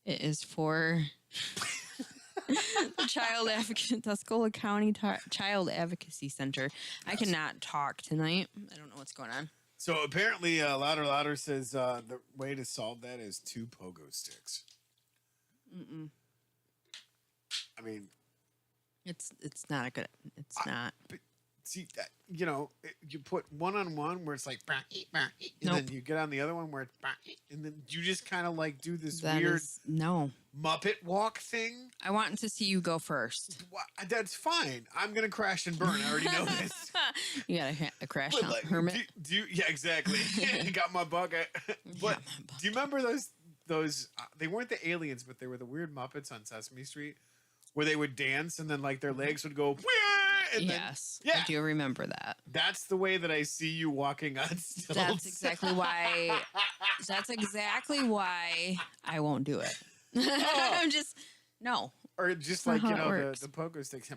It is for the Child Advocate, Tuscola County Child Advocacy Center. I cannot talk tonight. I don't know what's going on. So apparently, Louder says the way to solve that is 2 pogo sticks. Mm-mm. I mean, It's not a good. It's not. but see, you put one on one where it's like, and Nope. then you get on the other one where it's, and then you just kind of like do this That weird is- no. Muppet walk thing. I want to see you go first. Well, that's fine. I'm gonna crash and burn. I already know this. You got a crash But out like, hermit. do you, yeah, exactly. Got my bucket. But do you remember those? They weren't the aliens, but they were the weird Muppets on Sesame Street, where they would dance and then like their legs would go. And Yes, then, yeah, I do remember that. that's the way that I see you walking on stilts. That's exactly why. That's exactly why I won't do it. I'm just no. Or just not like how it works. the pogo sticks.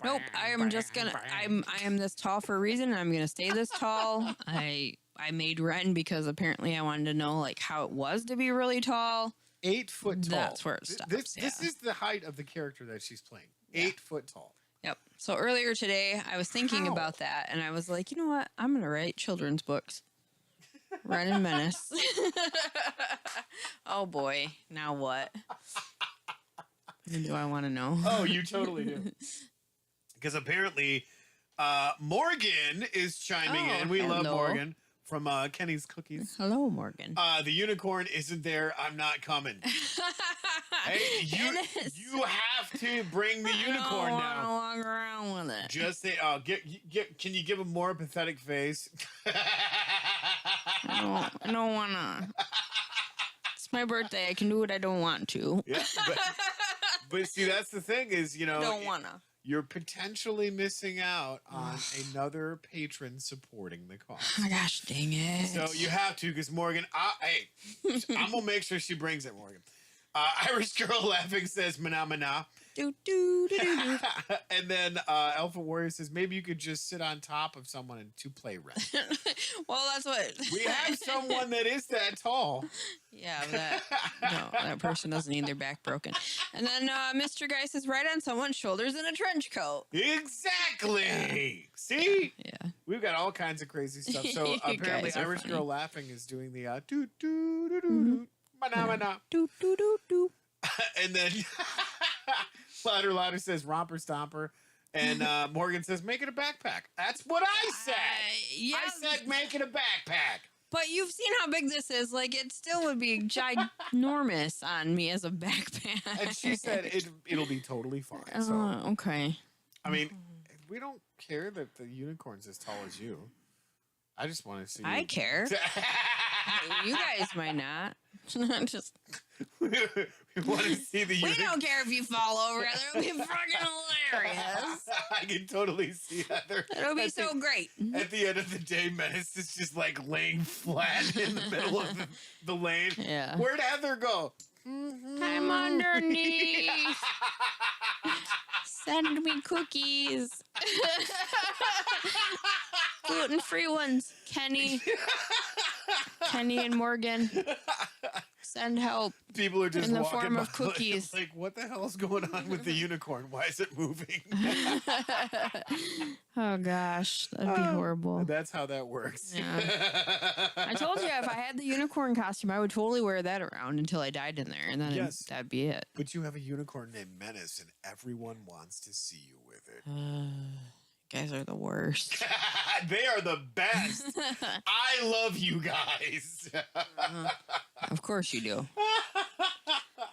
Nope. I am just gonna. I am this tall for a reason. And I'm gonna stay this tall. I made Ren because apparently I wanted to know like how it was to be really tall. 8 foot tall. That's where it stops, This yeah. is the height of the character that she's playing. Yeah. 8 foot tall. Yep. So earlier today, I was thinking How? about that, and I was like, you know what? I'm gonna write children's books. Ren and Menace. Oh boy. Now what? Do I want to know? Oh, you totally do. Because apparently, Morgan is chiming Oh, in. We love hello. Morgan from Kenny's Cookies. Hello, Morgan. The unicorn isn't there. I'm not coming. Hey, Dennis. you have to bring the I unicorn don't now. wanna walk around with it. Just say, can you give a more pathetic face? I don't wanna. It's my birthday. I can do what I don't want to. Yeah, but see, that's the thing is, I don't wanna. you're potentially missing out on another patron supporting the cause. Oh my gosh, dang it. So you have to, because Morgan, hey, I'm going to make sure she brings it, Morgan. Irish Girl Laughing says, mana, mana. Do, do, do, do, do. And then Alpha Warrior says, maybe you could just sit on top of someone and to play rent. Well, that's what... We have someone that is that tall. Yeah, that person doesn't need their back broken. And then Mr. Guy says, right on someone's shoulders in a trench coat. Exactly. See? Yeah. We've got all kinds of crazy stuff. So apparently Irish Girl Laughing is doing the doo doo doo doo mana mana. Do, do, do, do. And then Louder says romper stomper. And Morgan says, make it a backpack. That's what I said. Yeah. I said make it a backpack. But you've seen how big this is. Like, it still would be ginormous on me as a backpack. And she said it'll be totally fine. So okay. I mean, we don't care that the unicorn's as tall as you. I just want to see. I care. You guys might not. Just we want to see the we don't care if you fall over. It'll be fucking hilarious. I can totally see Heather. It'll be so great. At the end of the day, Menace is just like laying flat in the middle of the lane. Yeah. Where'd Heather go? I'm underneath. Send me cookies. Gluten-free ones. Kenny and Morgan. Send help. People are just in the walking form by, of cookies. Like, what the hell is going on with the unicorn? Why is it moving? Oh gosh, that'd be horrible. That's how that works. Yeah. I told you if I had the unicorn costume, I would totally wear that around until I died in there, and then Yes. that'd be it. But you have a unicorn named Menace, and everyone wants to see you with it. You guys are the worst. They are the best. I love you guys. Of course you do.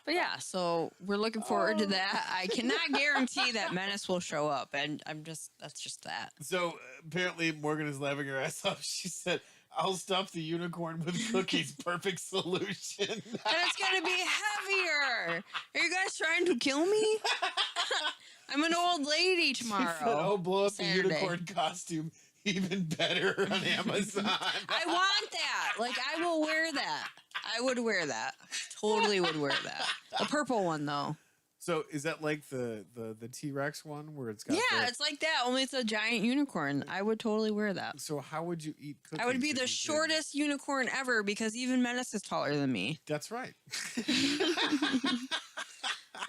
But yeah, so we're looking forward to that. I cannot guarantee that Menace will show up, and that's just that. So apparently Morgan is laughing her ass off. She said, I'll stuff the unicorn with cookies. Perfect solution. And it's going to be heavier. Are you guys trying to kill me? I'm an old lady tomorrow. She said, oh, blow up Saturday. the unicorn costume. Even better on Amazon. I want that. Like, I will wear that. I would wear that. Totally would wear that. The purple one, though. So is that like the T-Rex one where it's got it's like that, only it's a giant unicorn. I would totally wear that. So how would you eat cookies? I would be the shortest unicorn ever because even Menace is taller than me. That's right.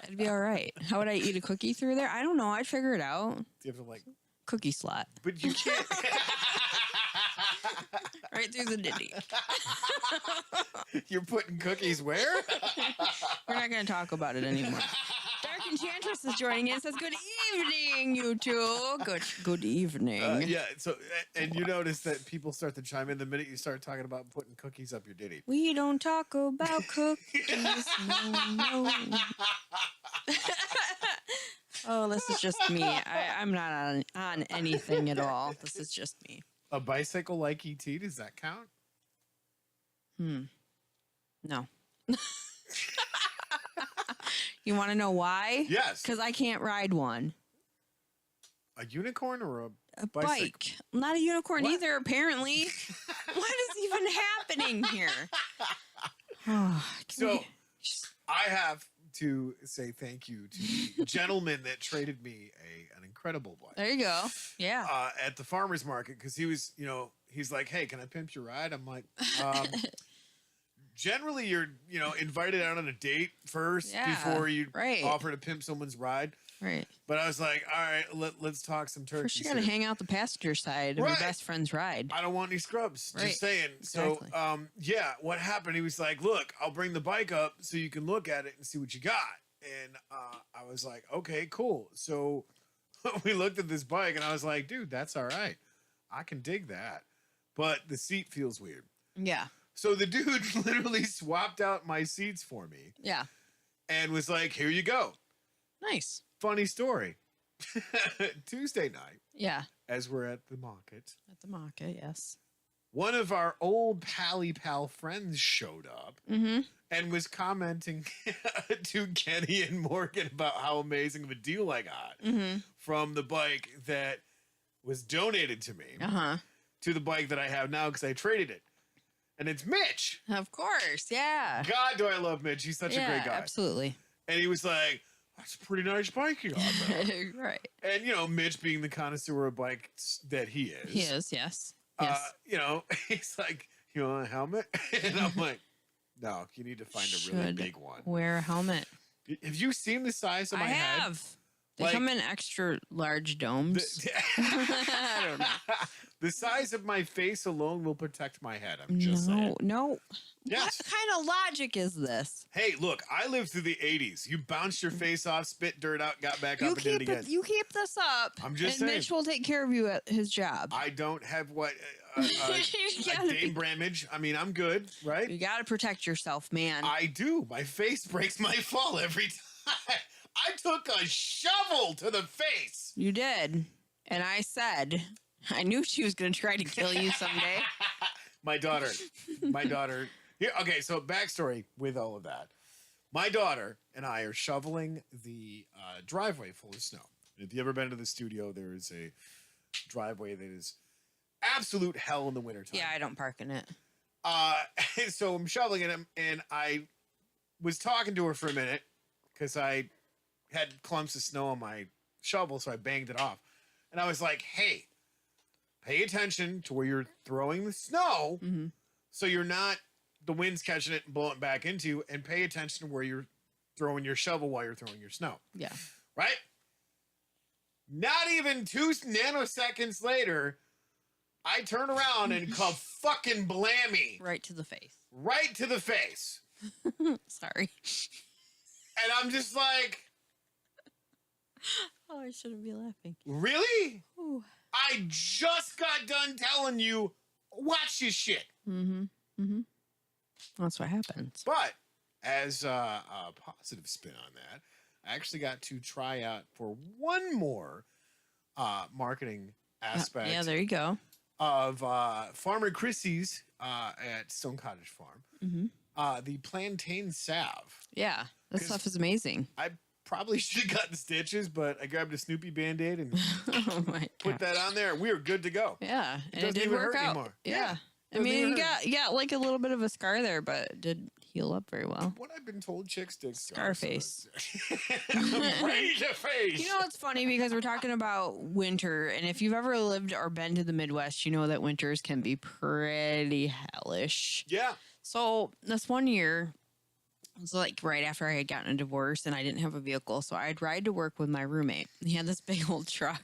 That'd be all right. How would I eat a cookie through there? I don't know. I'd figure it out. You have to like... Cookie slot. But you can't... Right through the ditty. You're putting cookies where? We're not going to talk about it anymore. Dark Enchantress is joining in. Says, good evening, you two. Good evening. Yeah, so, and you notice that people start to chime in the minute you start talking about putting cookies up your ditty. We don't talk about cookies, no. Oh, this is just me. I'm not on anything at all. This is just me. A bicycle like E.T., does that count? No. You want to know why? Yes. Because I can't ride one. A unicorn or A bicycle? bike. Not a unicorn What? either, apparently. What is even happening here? Oh, So I have to say thank you to the gentleman that traded me an incredible bike. there you go. Yeah. At the farmer's market, because he was, he's like, hey, can I pimp your ride? I'm like, generally you're, invited out on a date first before you offer to pimp someone's ride. Right. But I was like, all right, let's talk some turkey. First, you got to hang out the passenger side of your best friend's ride. I don't want any scrubs. Right. Just saying. Exactly. So, what happened? He was like, look, I'll bring the bike up so you can look at it and see what you got. And I was like, okay, cool. So we looked at this bike and I was like, dude, that's all right. I can dig that. But the seat feels weird. Yeah. So the dude literally swapped out my seats for me. Yeah. And was like, here you go. Nice. Funny story. Tuesday night, Yeah. as we're at the market. At the market, yes. one of our old Pally Pal friends showed up and was commenting to Kenny and Morgan about how amazing of a deal I got from the bike that was donated to me to the bike that I have now because I traded it. And it's Mitch. Of course, yeah. God, do I love Mitch. He's such a great guy. Absolutely. And he was like, that's a pretty nice bike you got, man. Right. And, you know, Mitch being the connoisseur of bikes that he is. He is, yes. Yes. You know, he's like, you want a helmet? And I'm like, no, you need to find a really big one. Wear a helmet. Have you seen the size of my head? I have. They come in extra large domes. I don't know. The size of my face alone will protect my head. I'm just saying. No. Yes. What kind of logic is this? Hey, look, I lived through the 80s. You bounced your face off, spit dirt out, got back up and did it again. You keep this up. I'm just and saying. Mitch will take care of you at his job. I don't have what a Dame Bramage. I mean, I'm good, right? You got to protect yourself, man. I do. My face breaks my fall every time. I took a shovel to the face. You did. And I said, I knew she was going to try to kill you someday. My daughter. Here, okay, so backstory with all of that. My daughter and I are shoveling the driveway full of snow. If you ever been to the studio, there is a driveway that is absolute hell in the wintertime. Yeah, I don't park in it. So I'm shoveling it, and I was talking to her for a minute because I had clumps of snow on my shovel, so I banged it off. And I was like, hey, pay attention to where you're throwing the snow so you're not, the wind's catching it and blowing it back into you, and pay attention to where you're throwing your shovel while you're throwing your snow. Yeah. Right? Not even 2 nanoseconds later, I turn around and call fucking blammy. Right to the face. Right to the face. Sorry. And I'm just like, oh, I shouldn't be laughing. Really? Ooh. I just got done telling you, watch your shit. That's what happens. But as a positive spin on that, I actually got to try out for one more marketing aspect. Yeah, there you go. Of Farmer Chrissy's at Stone Cottage Farm. The plantain salve. Yeah, that stuff is amazing. I probably should have gotten stitches, but I grabbed a Snoopy Band-Aid and put that on there. We were good to go. Yeah, and it did work out anymore. Yeah. I mean, you got like a little bit of a scar there, but it did heal up very well. What I've been told, chicks dig Scarface. Right to face. You know, it's funny because we're talking about winter, and if you've ever lived or been to the Midwest, you know that winters can be pretty hellish. Yeah. So this one year, it was like right after I had gotten a divorce and I didn't have a vehicle, so I'd ride to work with my roommate. He had this big old truck.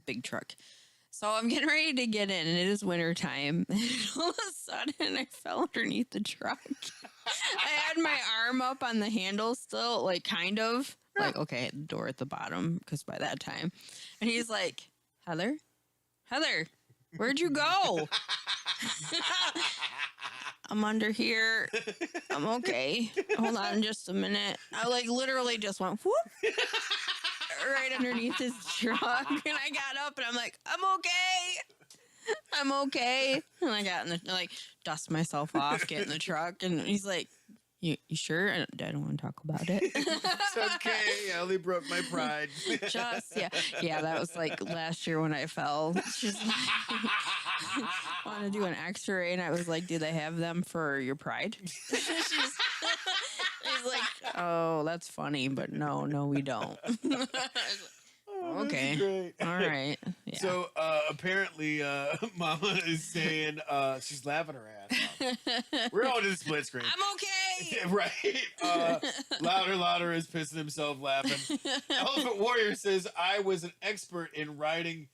Big truck. So I'm getting ready to get in, and it is winter time. And all of a sudden, I fell underneath the truck. I had my arm up on the handle still, like kind of. Like, okay, the door at the bottom, because by that time. And he's like, Heather, where'd you go? I'm under here. I'm okay. Hold on just a minute. I like literally just went whoop right underneath his truck. And I got up and I'm like, I'm okay. And I got in the, like, dust myself off, get in the truck. And he's like, you sure? I don't want to talk about it. It's okay. I only broke my pride. Yeah, that was like last year when I fell. She's like, want to do an x-ray, and I was like, do they have them for your pride? She's like, oh, that's funny, but no, we don't. Okay. Great. All right. Yeah. So apparently Mama is saying she's laughing her ass off. We're going to the split screen. I'm okay. Right. Louder is pissing himself laughing. Elephant Warrior says, I was an expert in riding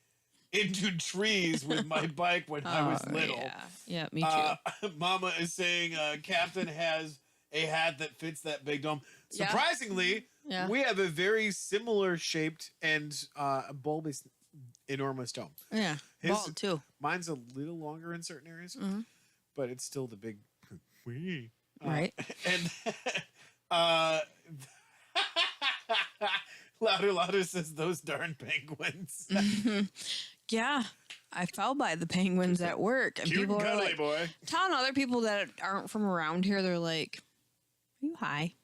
into trees with my bike when I was little. Yeah, me too. Mama is saying Captain has a hat that fits that big dome. Surprisingly, we have a very similar shaped and bulbous, enormous dome. Yeah, bald too. Mine's a little longer in certain areas, but it's still the big. Right. And Louder says those darn penguins. Yeah, I fell by the penguins at work, and Cute people and are cuddly, like boy. telling other people that aren't from around here. They're like, "Are you high?"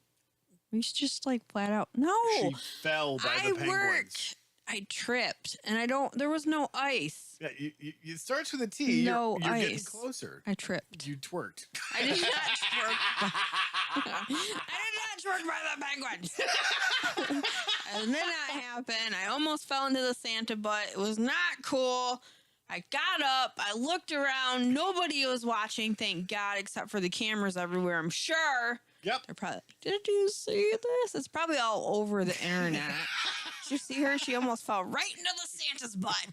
We should just like flat out. No, She fell by the penguins. worked. I tripped, and there was no ice. Yeah, it starts with a T. No you're getting ice. closer. I tripped. You twerked. I did not twerk. I did not twerk by the penguins. That did not happen. I almost fell into the Santa butt. It was not cool. I got up. I looked around. Nobody was watching, thank God, except for the cameras everywhere, I'm sure. Yep. They're probably like, did you see this? It's probably all over the internet. Did you see her? She almost fell right into the Santa's butt.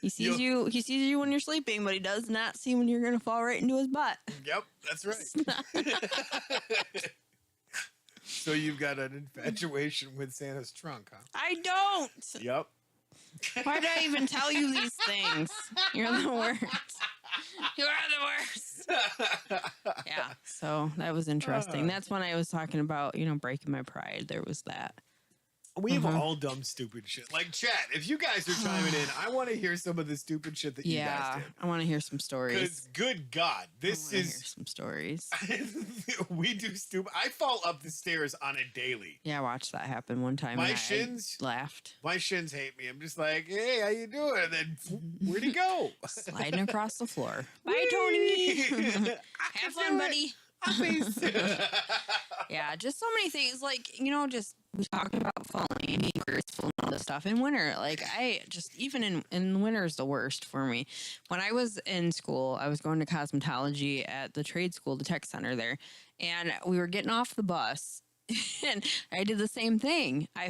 He sees you when you're sleeping, but he does not see when you're going to fall right into his butt. Yep, that's right. So you've got an infatuation with Santa's trunk, huh? I don't. Yep. Why did I even tell you these things? You're the worst. You are the worst. Yeah, so that was interesting. That's when I was talking about, breaking my pride. There was that. We've all done stupid shit. Like, chat, if you guys are chiming in, I want to hear some of the stupid shit that you guys did. I want to hear some stories. Because, good God, this is... hear some stories. We do stupid... I fall up the stairs on a daily. Yeah, I watched that happen one time. My shins... I laughed. My shins hate me. I'm just like, hey, how you doing? And then, where'd he go? Sliding across the floor. Bye, Tony. Have fun, buddy. Yeah, just so many things. Like, just we talked about falling and being graceful and all this stuff in winter. Like, I just, even in winter is the worst for me. When I was in school, I was going to cosmetology at the trade school, the tech center there, and we were getting off the bus. And I did the same thing. I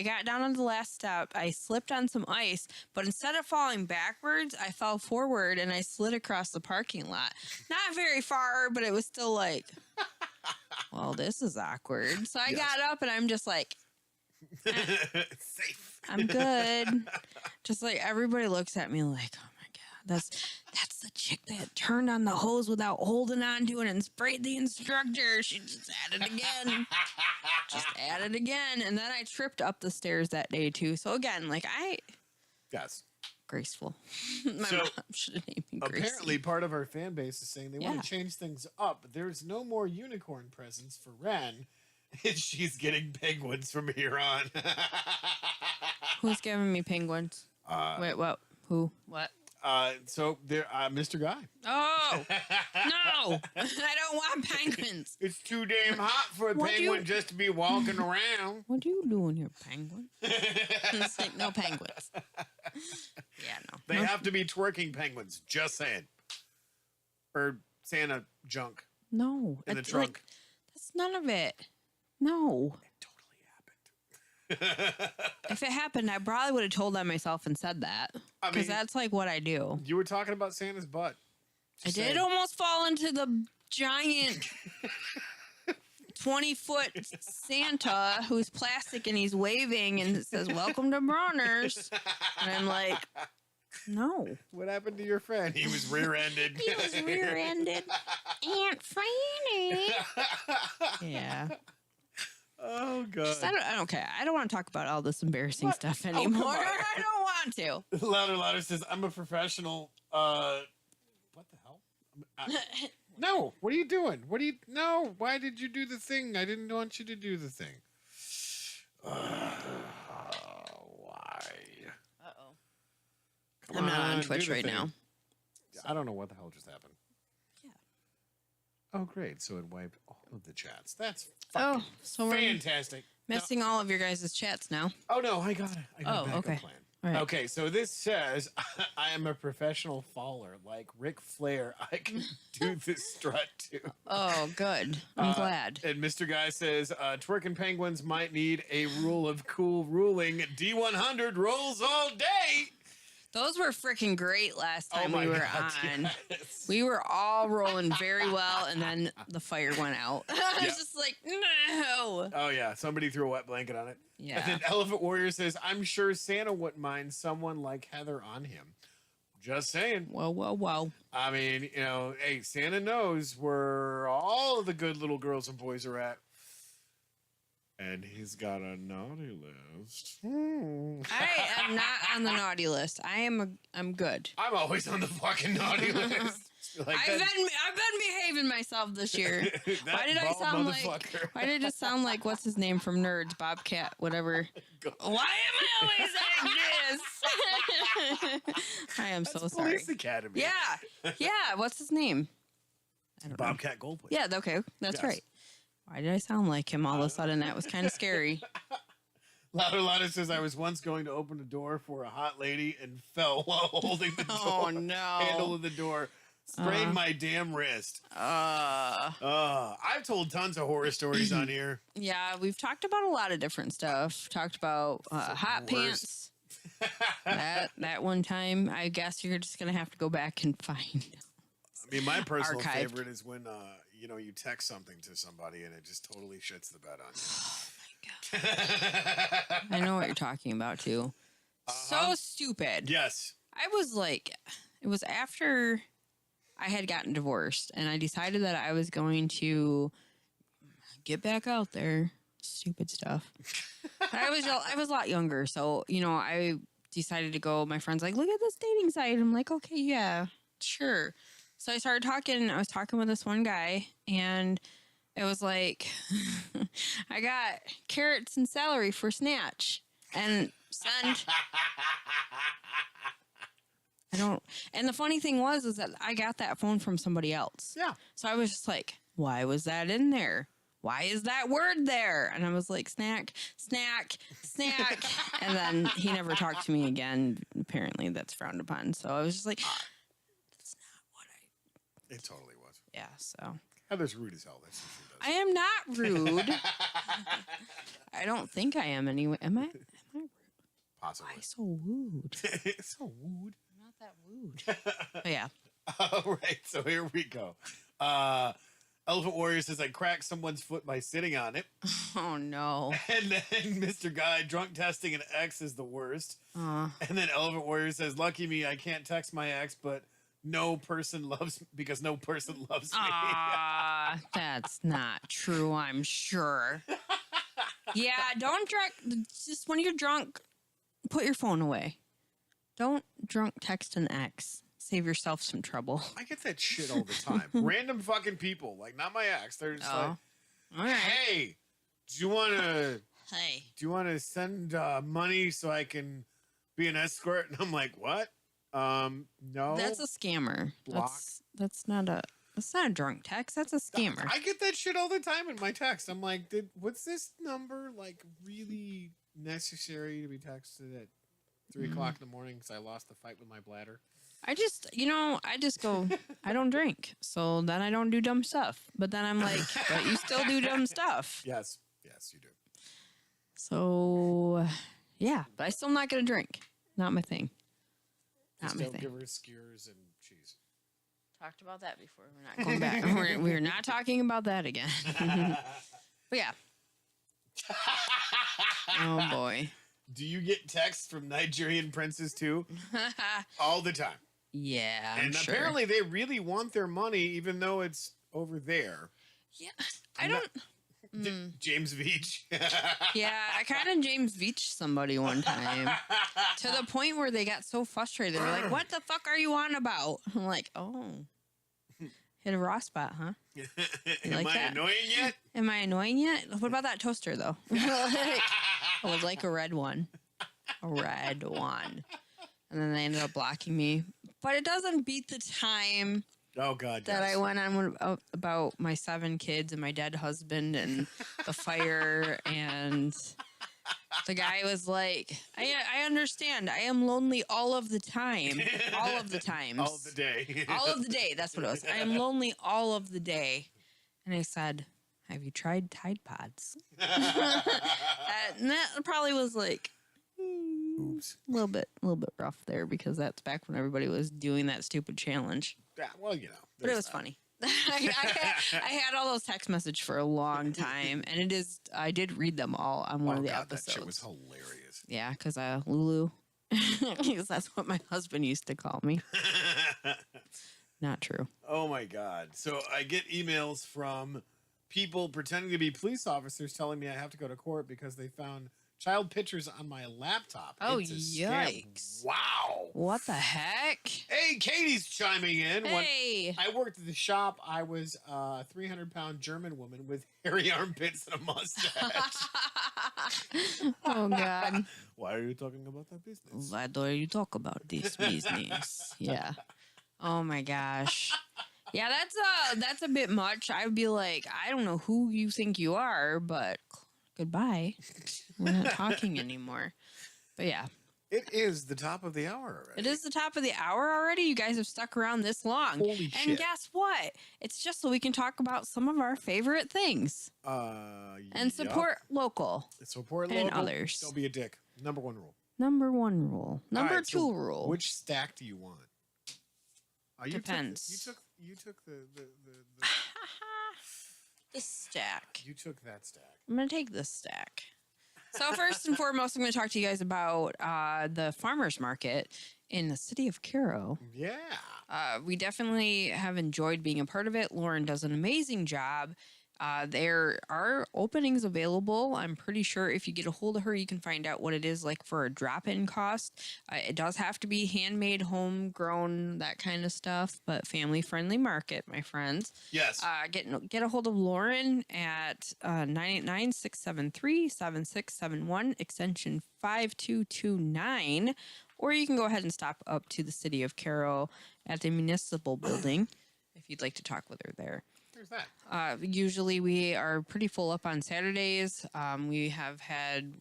got down on the last step. I slipped on some ice, but instead of falling backwards, I fell forward and I slid across the parking lot. Not very far, but it was still like, well, this is awkward. So I got up and I'm just like, safe. I'm good. Just like everybody looks at me like, oh my God, that's the chick that turned on the hose without holding on to it and sprayed the instructor. She just added again. And then I tripped up the stairs that day too. So again, like graceful. My mom should have named me Gracie. Apparently part of our fan base is saying they want to change things up. There's no more unicorn presents for Ren. She's getting penguins from here on. Who's giving me penguins? Wait, what? Who? What? So there, Mr. Guy. Oh no! I don't want penguins. It's too damn hot for a penguin just to be walking around. What are you doing here, penguin? It's like, no penguins. Yeah, no. They have to be twerking penguins. Just saying. Or Santa junk. No, in the trunk. Like, that's none of it. No. It totally happened. If it happened, I probably would have told them myself and said that. Because that's like what I do. You were talking about Santa's butt. I did almost fall into the giant 20-foot Santa who's plastic and he's waving and it says, "Welcome to Bronner's." And I'm like, no. What happened to your friend? He was rear-ended. He was rear-ended. Aunt Franny. Yeah. Oh, God. I don't care. I don't want to talk about all this embarrassing stuff anymore. I don't want to. Louder says, I'm a professional. What the hell? No. What are you doing? No. Why did you do the thing? I didn't want you to do the thing. Why? Uh-oh. I'm not on Twitch right now. I don't know what the hell just happened. Yeah. Oh, great. So it wiped all of the chats. That's fucking fantastic. Missing all of your guys' chats now. Oh, no. I got it. I got a backup plan. Right. Okay, so this says, I am a professional faller. Like Ric Flair, I can do this strut too. Oh, good. I'm glad. And Mr. Guy says, twerking penguins might need a rule of cool ruling. D100 rolls all day. Those were freaking great last time we were on. Yes. We were all rolling very well, and then the fire went out. I was just like, no. Oh, yeah. Somebody threw a wet blanket on it. Yeah. And then Elephant Warrior says, I'm sure Santa wouldn't mind someone like Heather on him. Just saying. Whoa. I mean, hey, Santa knows where all of the good little girls and boys are at. And he's got a naughty list. I am not on the naughty list. I'm good. I'm always on the fucking naughty list. Like I've been behaving myself this year. Why did I sound like? Why did it sound like what's his name from Nerds? Bobcat, whatever. Why am I always like this? I am so sorry. Police Academy. Yeah. What's his name? I don't know. Bobcat Goldthwait. Yeah. Okay. That's right. Why did I sound like him all of a sudden? That was kind of scary. Louder says, I was once going to open a door for a hot lady and fell while holding the door. Oh, no. Handle of the door. Sprained my damn wrist. I've told tons of horror stories on here. Yeah, we've talked about a lot of different stuff. Talked about hot pants. that one time. I guess you're just going to have to go back and find. I mean, my personal Archived. favorite is when, you text something to somebody and it just totally shits the bed on you. Oh, my God. I know what you're talking about, too. So stupid. Yes. I was like, it was after I had gotten divorced and I decided that I was going to get back out there. Stupid stuff. I was a lot younger. So, I decided to go. My friend's like, look at this dating site. I'm like, okay, yeah, sure. So I started talking. I was talking with this one guy and it was like, I got carrots and celery for snatch and send. And the funny thing is that I got that phone from somebody else. Yeah. So I was just like, why was that in there? Why is that word there? And I was like, snack. And then he never talked to me again. Apparently that's frowned upon. So I was just like, that's not what It totally was. Yeah, so. Heather's rude as hell. That's what she does. I am not rude. I don't think I am anyway. Am I rude? Possibly. Why so wooed? So wooed. I'm not that wooed. But yeah. All right, so here we go. Elephant Warrior says, I cracked someone's foot by sitting on it. Oh, no. And then Mr. Guy, drunk testing an ex is the worst. And then Elephant Warrior says, lucky me, I can't text my ex, but no person loves me. That's not true, I'm sure. Yeah, don't drink. Just when you're drunk, put your phone away. Don't drunk text an ex. Save yourself some trouble. I get that shit all the time. Random fucking people, like not my ex. They're just like, all right. Hey, do you want to send money so I can be an escort? And I'm like, what? No. That's a scammer. Block. That's not a drunk text. That's a scammer. I get that shit all the time in my text. I'm like, what's this number like really necessary to be texted at 3 o'clock in the morning because I lost the fight with my bladder? I just go, I don't drink. So then I don't do dumb stuff. But then I'm like, but you still do dumb stuff. Yes, you do. So, yeah. But I'm still not going to drink. Not my thing. Not my thing. Give her skewers and cheese. Talked about that before. We're not going back. We're not talking about that again. But yeah. Oh, boy. Do you get texts from Nigerian princes too? All the time. Yeah, and sure. Apparently they really want their money, even though it's over there. Yeah, I don't. James Veach. Yeah, I kind of James Veach somebody one time to the point where they got so frustrated. They were like, "What the fuck are you on about?" I'm like, "Oh, hit a raw spot, huh?" Am I annoying yet? Am I annoying yet? What about that toaster though? I would like a red one. A red one. And then they ended up blocking me. But it doesn't beat the time that I went on about my 7 kids and my dead husband and the fire. And the guy was like, I understand. I am lonely all of the time. All of the times. All of the day. All of the day. That's what it was. I am lonely all of the day. And I said, have you tried Tide Pods? And that probably was like, oops, a little bit rough there because that's back when everybody was doing that stupid challenge. Yeah, well, but it was funny. I had all those text messages for a long time, and I did read them all on one of the episodes. That shit was hilarious. Yeah, because Lulu, because that's what my husband used to call me. Not true. Oh my God! So I get emails from people pretending to be police officers telling me I have to go to court because they found child pictures on my laptop. Oh, It's a yikes. scam. Wow. What the heck? Hey, Katie's chiming in. Hey. When I worked at the shop, I was a 300-pound German woman with hairy armpits and a mustache. Oh, God. Why are you talking about that business? Why do you talk about this business? Yeah. Oh, my gosh. Yeah, that's a bit much. I'd be like, I don't know who you think you are, but goodbye. We're not talking anymore. But yeah. It is the top of the hour already. It is the top of the hour already. You guys have stuck around this long. Holy shit. And guess what? It's just so we can talk about some of our favorite things. And support local. Support and local. others. Don't be a dick. Number one rule. Number one rule. Number Alright, two so rule. Which stack do you want? Depends. You took the the stack. You took that stack. I'm going to take this stack. So first and foremost, I'm going to talk to you guys about the farmers market in the city of Cairo. Yeah. We definitely have enjoyed being a part of it. Lauren does an amazing job. There are openings available. I'm pretty sure if you get a hold of her, you can find out what it is like for a drop-in cost. It does have to be handmade, homegrown, that kind of stuff, but family-friendly market, my friends. Yes. Get a hold of Lauren at 989-673-7671, extension 5229, or you can go ahead and stop up to the city of Cairo at the municipal building if you'd like to talk with her there. Where's that? Usually we are pretty full up on Saturdays. We have had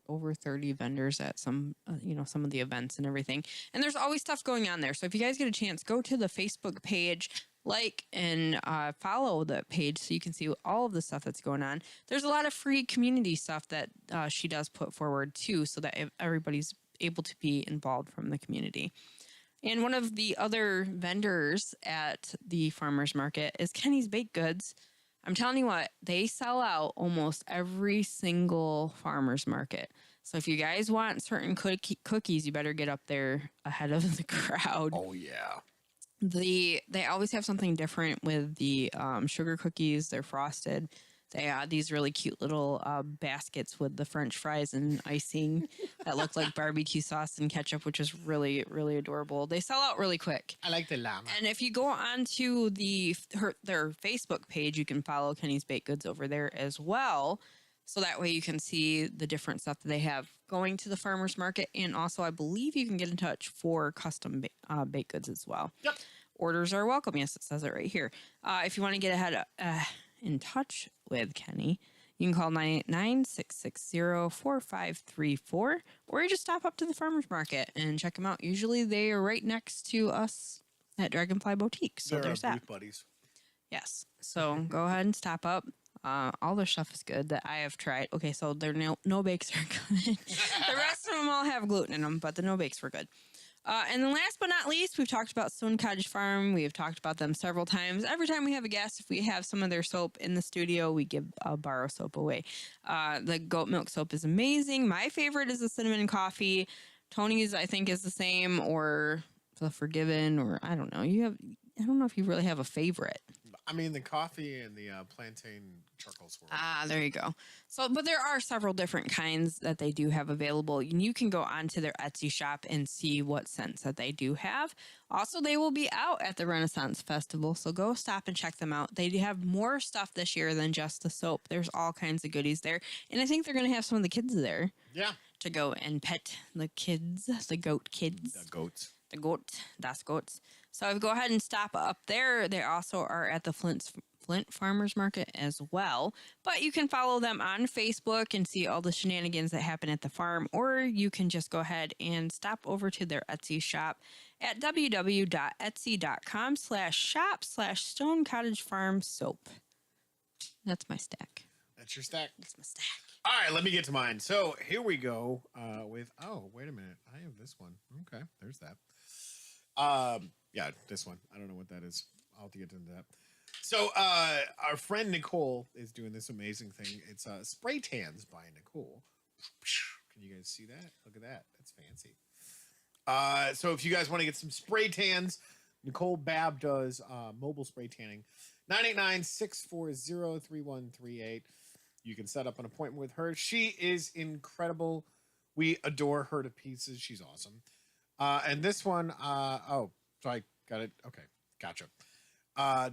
over 30 vendors at some of the events and everything. And there's always stuff going on there. So if you guys get a chance, go to the Facebook page, and follow the page so you can see all of the stuff that's going on. There's a lot of free community stuff that she does put forward too, so that everybody's able to be involved from the community. And one of the other vendors at the farmers market is Kenny's Baked Goods. I'm telling you what, they sell out almost every single farmers market. So if you guys want certain cookies, you better get up there ahead of the crowd. Oh, yeah. They always have something different with the sugar cookies. They're frosted. They had these really cute little baskets with the French fries and icing that looked like barbecue sauce and ketchup, which is really, really adorable. They sell out really quick. I like the llama. And if you go on to their Facebook page, you can follow Kenny's Baked Goods over there as well. So that way you can see the different stuff that they have going to the farmer's market. And also, I believe you can get in touch for custom baked goods as well. Yep. Orders are welcome. Yes, it says it right here. If you want to get ahead in touch with Kenny, you can call 989-660-4534, or you just stop up to the farmer's market and check them out. Usually they are right next to us at Dragonfly Boutique. So They're there's that. booth buddies. Yes. So go ahead and stop up. All their stuff is good that I have tried. Okay, so their no bakes are good. The rest of them all have gluten in them, but the no bakes were good. And then last but not least, we've talked about Stone Cottage Farm. We have talked about them several times. Every time we have a guest, if we have some of their soap in the studio, we give borrow soap away. The goat milk soap is amazing. My favorite is the cinnamon coffee. Tony's, I think, is the same, or the Forgiven, or I don't know. I don't know if you really have a favorite. I mean, the coffee and the plantain charcoal swirl. There you go. So, but there are several different kinds that they do have available. And you can go onto their Etsy shop and see what scents that they do have. Also, they will be out at the Renaissance Festival, so go stop and check them out. They do have more stuff this year than just the soap. There's all kinds of goodies there. And I think they're going to have some of the kids there. Yeah. To go and pet the kids, the goat kids. The goats. The goats. Das goats. So go ahead and stop up there. They also are at the Flint Farmers Market as well. But you can follow them on Facebook and see all the shenanigans that happen at the farm. Or you can just go ahead and stop over to their Etsy shop at www.etsy.com/shop/Stone Cottage Farm Soap. That's my stack. That's your stack. That's my stack. All right, let me get to mine. So here we go with, oh, wait a minute. I have this one. Okay, there's that. Yeah, this one. I don't know what that is. I'll have to get into that. So our friend Nicole is doing this amazing thing. It's spray tans by Nicole. Can you guys see that? Look at that. That's fancy. So if you guys want to get some spray tans, Nicole Babb does mobile spray tanning. 989-640-3138. You can set up an appointment with her. She is incredible. We adore her to pieces. She's awesome. And this one, so I got it. Okay, gotcha.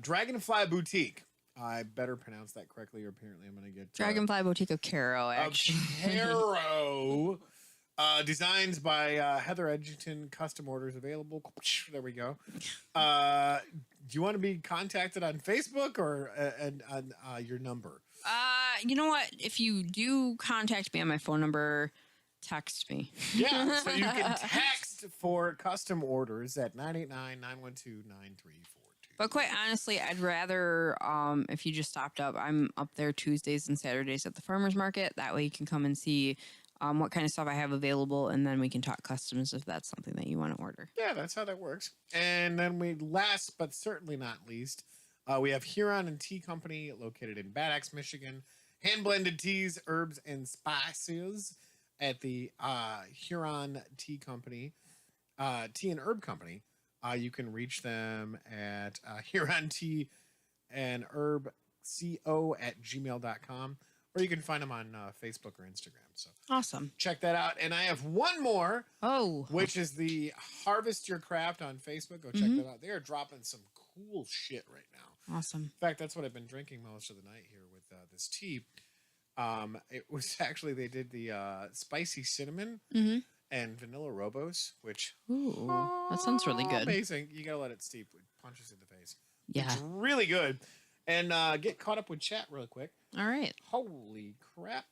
Dragonfly Boutique. I better pronounce that correctly, or apparently I'm going to get Dragonfly Boutique of Caro, actually. Caro. Designs by Heather Edgerton. Custom orders available. There we go. Do you want to be contacted on Facebook or on your number? You know what? If you do contact me on my phone number, text me. Yeah, so you can text for custom orders at 989-912-9342. But quite honestly, I'd rather if you just stopped up. I'm up there Tuesdays and Saturdays at the farmers market. That way you can come and see what kind of stuff I have available, and then we can talk customs if that's something that you want to order. Yeah, that's how that works. And then last but certainly not least, we have Huron and Tea Company located in Bad Axe, Michigan. Hand-blended teas, herbs, and spices at the Huron Tea Company, Tea and Herb Company. You can reach them at Huron Tea and Herb co@gmail.com, or you can find them on Facebook or Instagram. So Awesome. check that out. And I have one more, which is the Harvest Your Craft on Facebook. Go check that out. They are dropping some cool shit right now. Awesome. In fact, that's what I've been drinking most of the night here with this tea. It was actually, they did the spicy cinnamon and vanilla Robos, which that sounds really good. Amazing. You gotta let it steep. It punches in the face. Yeah. It's really good. And get caught up with chat real quick. All right. Holy crap.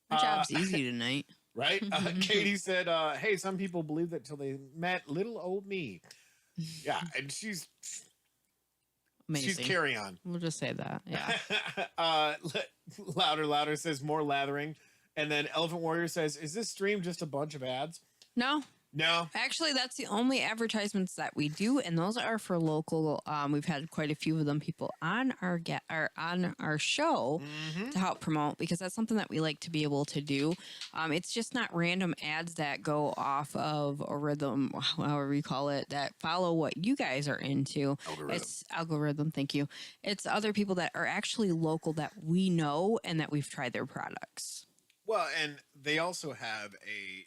My job's easy tonight. Right? Katie said, hey, some people believe that till they met little old me. Yeah, and she's Amazing. She's carry on. We'll just say that. Yeah. Louder says more lathering. And then Elephant Warrior says, is this stream just a bunch of ads? No. No. Actually, that's the only advertisements that we do, and those are for local. We've had quite a few of them people on our show to help promote, because that's something that we like to be able to do. It's just not random ads that go off of a rhythm, however you call it, that follow what you guys are into. It's algorithm. Thank you. It's other people that are actually local that we know and that we've tried their products. Well, and they also have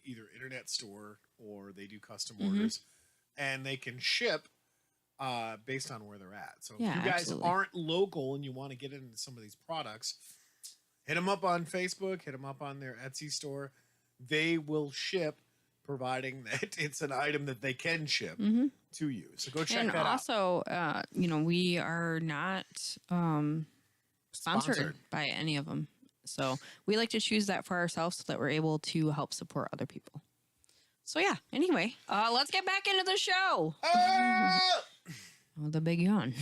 either internet store or they do custom orders, and they can ship based on where they're at. So if you guys aren't local and you want to get into some of these products, hit them up on Facebook, hit them up on their Etsy store. They will ship, providing that it's an item that they can ship to you. So go check that out. And also, we are not sponsored by any of them. So we like to choose that for ourselves so that we're able to help support other people. So yeah, anyway, let's get back into the show. Oh, the big yawn.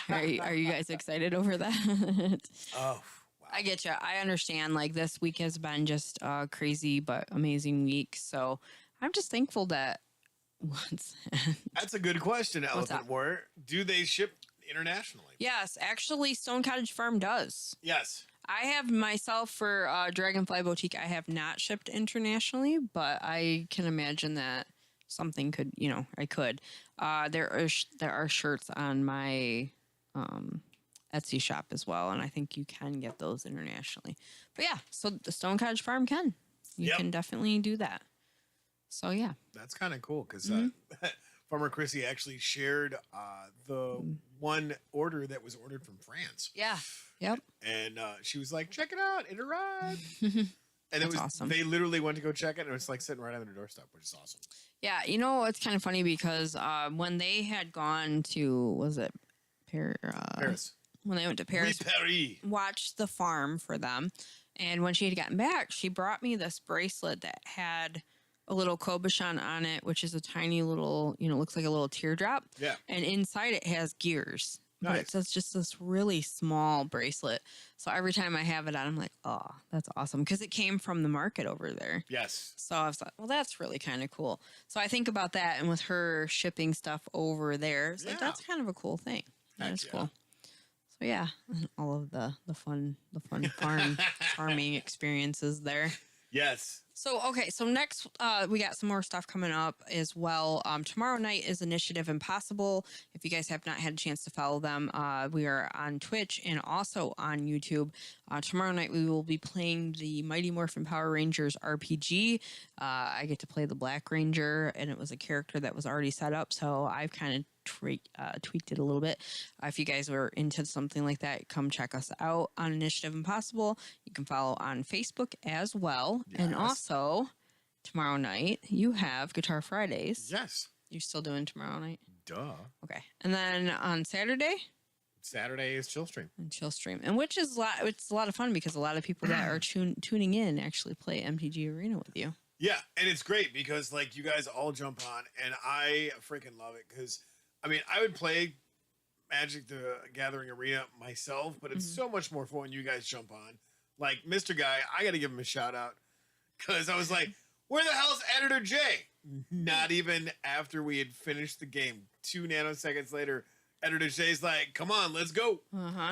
Are you guys excited over that? Oh, wow. I get you. I understand. Like, this week has been just a crazy but amazing week. So I'm just thankful that That's a good question, Elephant Warrior. Do they ship internationally? Yes, actually, Stone Cottage Farm does. Yes. I have myself for Dragonfly Boutique. I have not shipped internationally, but I can imagine that something could, I could. There are shirts on my Etsy shop as well, and I think you can get those internationally. But yeah, so the Stone Cottage Farm can. You can definitely do that. So yeah. That's kind of cool because Farmer Chrissy actually shared the one order that was ordered from France. Yeah. Yep. And she was like, check it out. It arrived. And it was awesome. They literally went to go check it, and it was like sitting right on their doorstep, which is awesome. Yeah. It's kind of funny because when they had gone to, was it Paris? When they went to Paris, watched the farm for them. And when she had gotten back, she brought me this bracelet that had a little cabochon on it, which is a tiny little, looks like a little teardrop. Yeah. And inside it has gears. Nice. But it's just this really small bracelet. So every time I have it on, I'm like, oh, that's awesome. Because it came from the market over there. Yes. So I was like, well, that's really kind of cool. So I think about that. And with her shipping stuff over there, it's like, that's kind of a cool thing. That is cool. So yeah, all of the fun farming experiences there. Yes. So, okay. So next, we got some more stuff coming up as well. Tomorrow night is Initiative Impossible. If you guys have not had a chance to follow them, we are on Twitch and also on YouTube. Tomorrow night, we will be playing the Mighty Morphin Power Rangers RPG. I get to play the Black Ranger, and it was a character that was already set up. So I've kind of tweaked it a little bit. If you guys were into something like that, come check us out on Initiative Impossible. You can follow on Facebook as well. Yes. And also, tomorrow night, you have Guitar Fridays. Yes. You're still doing tomorrow night? Duh. Okay. And then on Saturday? Saturday is Chill Stream. And Chill Stream. And which is it's a lot of fun because a lot of people that are tuning in actually play MTG Arena with you. Yeah, and it's great because like you guys all jump on, and I freaking love it because I mean I would play Magic the Gathering Arena myself, but it's so much more fun when you guys jump on. Like Mr. Guy, I got to give him a shout out because I was like, "Where the hell's Editor J?" Not even after we had finished the game, 2 nanoseconds later, Editor J's like, "Come on, let's go."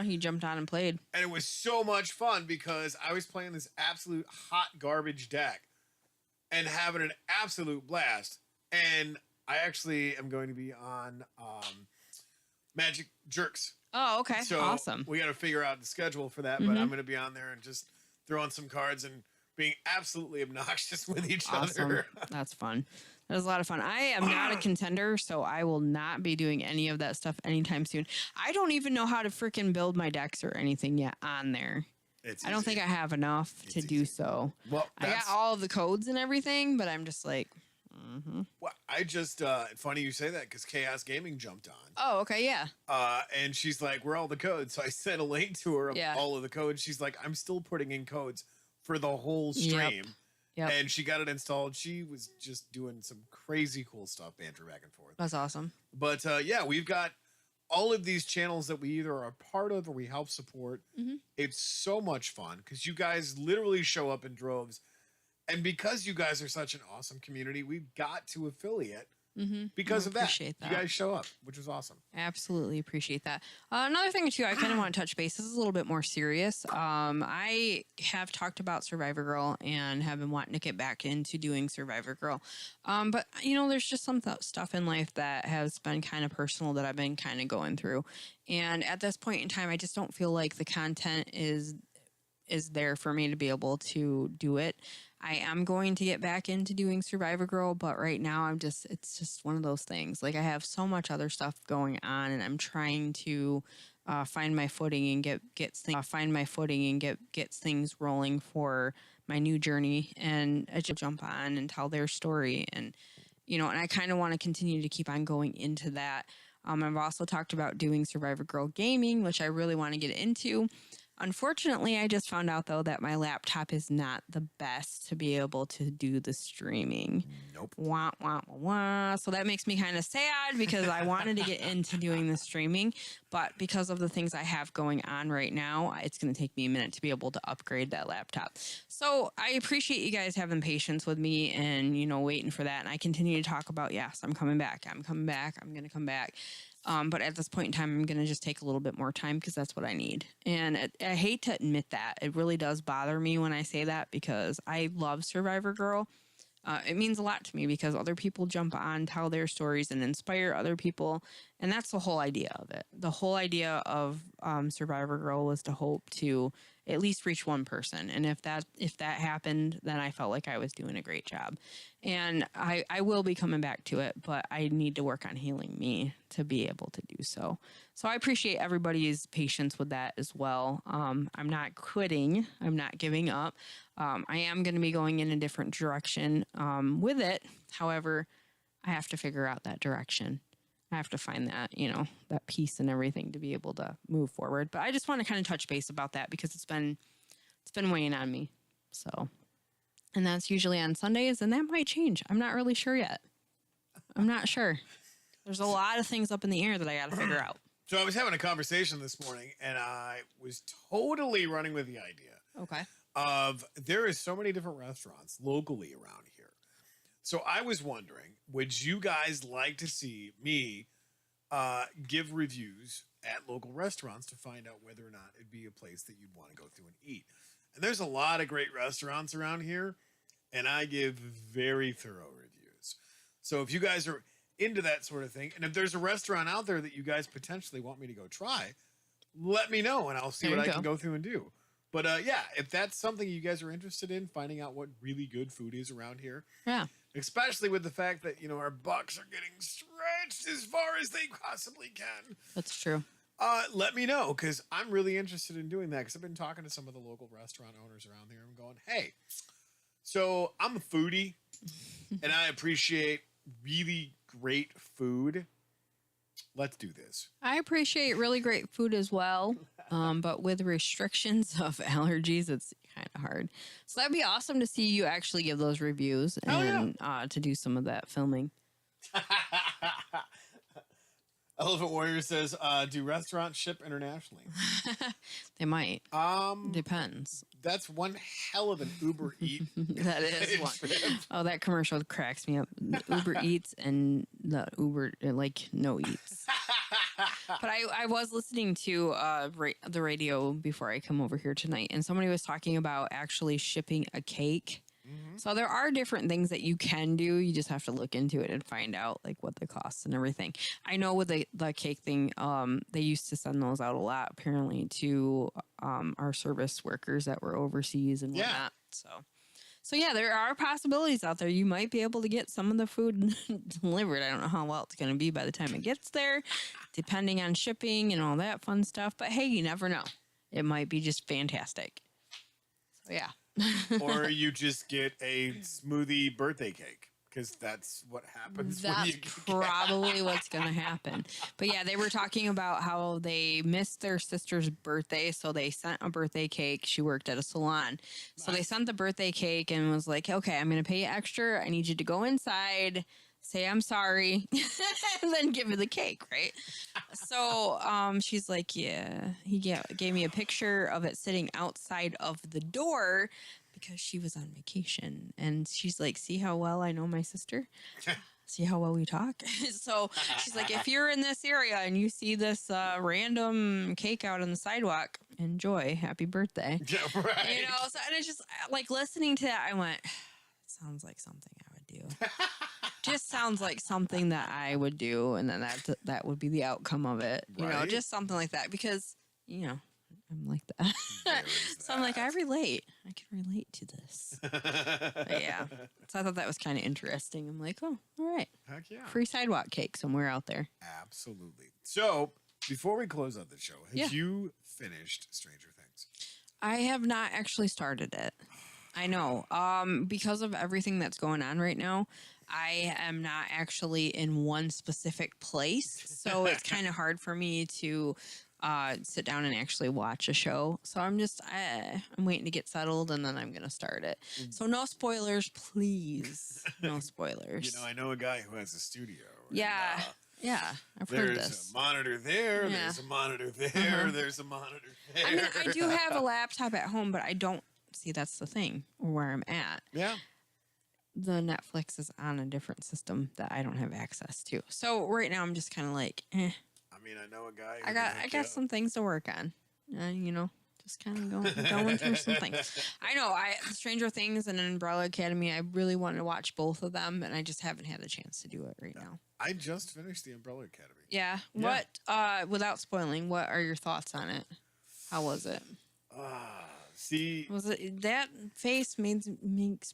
He jumped on and played, and it was so much fun because I was playing this absolute hot garbage deck and having an absolute blast. And I actually am going to be on Magic Jerks. Oh, okay. So awesome. We got to figure out the schedule for that, but I'm going to be on there and just throwing some cards and being absolutely obnoxious with each other. That's fun. That was a lot of fun. I am not a contender, so I will not be doing any of that stuff anytime soon. I don't even know how to freaking build my decks or anything yet on there. I don't think I have enough to do so. Well, I got all of the codes and everything, but I'm just like, Well, I just, funny you say that because Chaos Gaming jumped on. Oh, okay, yeah. And she's like, where are all the codes? So I sent a link to her of all of the codes. She's like, I'm still putting in codes for the whole stream. Yep. And she got it installed. She was just doing some crazy cool stuff, banter back and forth. That's awesome. But yeah, we've got all of these channels that we either are a part of or we help support. It's so much fun because you guys literally show up in droves. And because you guys are such an awesome community, we've got to affiliate because of that. You guys show up, which is awesome. Absolutely appreciate that. Another thing, too, I kind of want to touch base. This is a little bit more serious. I have talked about Survivor Girl and have been wanting to get back into doing Survivor Girl. But, you know, there's just some stuff in life that has been kind of personal that I've been kind of going through. And at this point in time, I just don't feel like the content is there for me to be able to do it. I am going to get back into doing Survivor Girl, but right now it's just one of those things. Like I have so much other stuff going on and I'm trying to find my footing and get things rolling for my new journey, and I just jump on and tell their story, and you know, and I kind of want to continue to keep on going into that. I've also talked about doing Survivor Girl gaming, which I really want to get into. Unfortunately, I just found out, though, that my laptop is not the best to be able to do the streaming. Nope. Wah, wah, wah, wah. So that makes me kind of sad because I wanted to get into doing the streaming. But because of the things I have going on right now, it's going to take me a minute to be able to upgrade that laptop. So I appreciate you guys having patience with me and, you know, waiting for that. And I continue to talk about, yes, I'm coming back. I'm coming back. I'm going to come back. But at this point in time, I'm going to just take a little bit more time because that's what I need. And I hate to admit that. It really does bother me when I say that because I love Survivor Girl. It means a lot to me because other people jump on, tell their stories, and inspire other people. And that's the whole idea of it. The whole idea of Survivor Girl was to hope to at least reach one person. And if that happened, then I felt like I was doing a great job. And I will be coming back to it, but I need to work on healing me to be able to do so. So I appreciate everybody's patience with that as well. I'm not quitting. I'm not giving up. I am going to be going in a different direction with it. However, I have to figure out that direction. I have to find that, you know, that peace and everything to be able to move forward. But I just want to kind of touch base about that because it's been weighing on me. So, and that's usually on Sundays, and that might change. I'm not really sure yet. I'm not sure. There's a lot of things up in the air that I got to figure out. So I was having a conversation this morning, and I was totally running with the idea. Okay. Of there is so many different restaurants locally around here. So I was wondering, would you guys like to see me give reviews at local restaurants to find out whether or not it'd be a place that you'd want to go through and eat? And there's a lot of great restaurants around here. and I give very thorough reviews. So if you guys are into that sort of thing, and if there's a restaurant out there that you guys potentially want me to go try, let me know and I'll see what I can go through and do. But yeah, if that's something you guys are interested in, finding out what really good food is around here. Yeah. Especially with the fact that, our bucks are getting stretched as far as they possibly can. That's true. Let me know, because I'm really interested in doing that, because I've been talking to some of the local restaurant owners around here. I'm going, hey, so I'm a foodie and I appreciate really great food. Let's do this. I appreciate really great food as well, but with restrictions of allergies, it's kind of hard. So that'd be awesome to see you actually give those reviews and to do some of that filming. Elephant Warrior says, do restaurants ship internationally? They might. Depends. That's one hell of an Uber Eat. That is one. Oh, that commercial cracks me up. The Uber Eats and the Uber, like, no eats. But I was listening to the radio before I come over here tonight, and somebody was talking about actually shipping a cake. Mm-hmm. So there are different things that you can do. You just have to look into it and find out like what the costs and everything. I know with the cake thing, they used to send those out a lot apparently to our service workers that were overseas and whatnot. So yeah, there are possibilities out there. You might be able to get some of the food delivered. I don't know how well it's going to be by the time it gets there, depending on shipping and all that fun stuff. But hey, you never know. It might be just fantastic. So yeah. Or you just get a smoothie birthday cake, because that's what happens. That's probably what's going to happen. But yeah, they were talking about how they missed their sister's birthday, so they sent a birthday cake. She worked at a salon. So they sent the birthday cake and was like, okay, I'm going to pay you extra. I need you to go inside, say I'm sorry, and then give her the cake, right? So she's like, yeah. He gave me a picture of it sitting outside of the door because she was on vacation. And she's like, see how well I know my sister? See how well we talk? So she's like, if you're in this area and you see this random cake out on the sidewalk, enjoy. Happy birthday. Yeah, right. So, and it's just like listening to that, I went, it sounds like something I would do. Just sounds like something that I would do, and then that would be the outcome of it. Right. Just something like that, because I'm like that. So I'm like, I relate. I can relate to this. But yeah. So I thought that was kind of interesting. I'm like, oh, all right. Heck yeah. Free sidewalk cake somewhere out there. Absolutely. So before we close out the show, have you finished Stranger Things? I have not actually started it. I know. Because of everything that's going on right now, I am not actually in one specific place. So it's kind of hard for me to sit down and actually watch a show. So I'm waiting to get settled, and then I'm going to start it. So no spoilers, please. No spoilers. I know a guy who has a studio. Yeah. Yeah, I've heard this. There's a monitor there. Yeah. There's a monitor there. There's a monitor there. I mean, I do have a laptop at home, but I don't see that's the thing where I'm at. Yeah. The Netflix is on a different system that I don't have access to. So right now I'm just kind of like, eh. I mean, I know a guy. I got some things to work on. Just kind of going through some things. I know. Stranger Things and Umbrella Academy. I really wanted to watch both of them, and I just haven't had a chance to do it right now. I just finished the Umbrella Academy. Yeah. What? Without spoiling, what are your thoughts on it? How was it? See, was it that face makes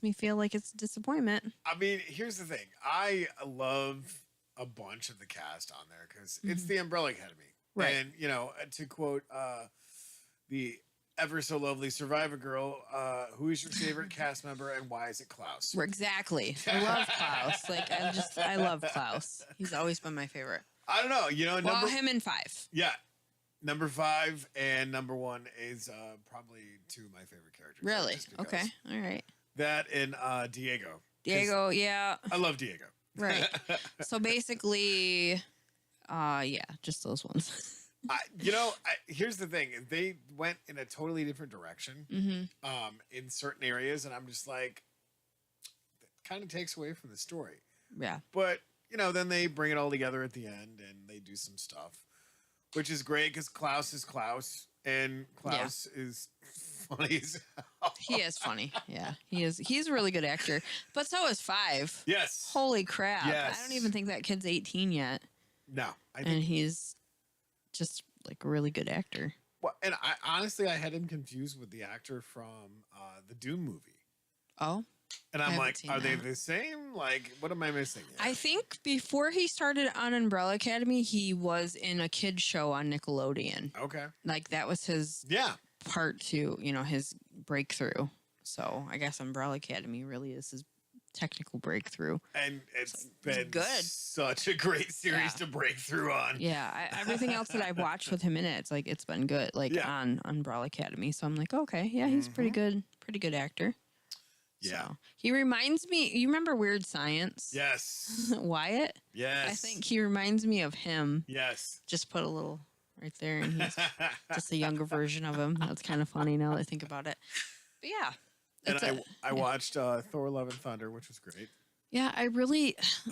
me feel like it's a disappointment? I mean, here's the thing. I love a bunch of the cast on there because it's the Umbrella Academy, right? And to quote the ever so lovely Survivor girl, who is your favorite cast member and why is it Klaus? Exactly. I love Klaus. I love Klaus. He's always been my favorite. I don't know. Him in 5. Yeah. Number 5 and number 1 is probably 2 of my favorite characters. Really? Okay. All right. That and Diego. Diego, yeah. I love Diego. Right. So basically, just those ones. Here's the thing. They went in a totally different direction in certain areas, and I'm just like, that kind of takes away from the story. Yeah. But, then they bring it all together at the end, and they do some stuff. Which is great because Klaus is Klaus, and Klaus is funny as hell. He is funny. Yeah, he is. He's a really good actor. But so is 5. Yes. Holy crap. Yes. I don't even think that kid's 18 yet. No, I And think. he's just like a really good actor. Well, and I honestly I had him confused with the actor from the Doom movie, Oh, and I I'm haven't like, seen are they that. the same? Like, what am I missing? Here? I think before he started on Umbrella Academy, he was in a kid show on Nickelodeon. Okay. Like that was his Yeah. part to, his breakthrough. So I guess Umbrella Academy really is his technical breakthrough. And it's It's been good. such a great series Yeah. to break through on. Yeah, everything else that I've watched with him in it, it's been good. Like Yeah. on Umbrella Academy, so I'm like, okay, yeah, he's pretty good actor. Yeah. So, he reminds me. You remember Weird Science? Yes. Wyatt. Yes. I think he reminds me of him. Yes. Just put a little right there, and he's just a younger version of him. That's kind of funny now that I think about it. But yeah. And it's I watched Thor: Love and Thunder, which was great. Yeah, I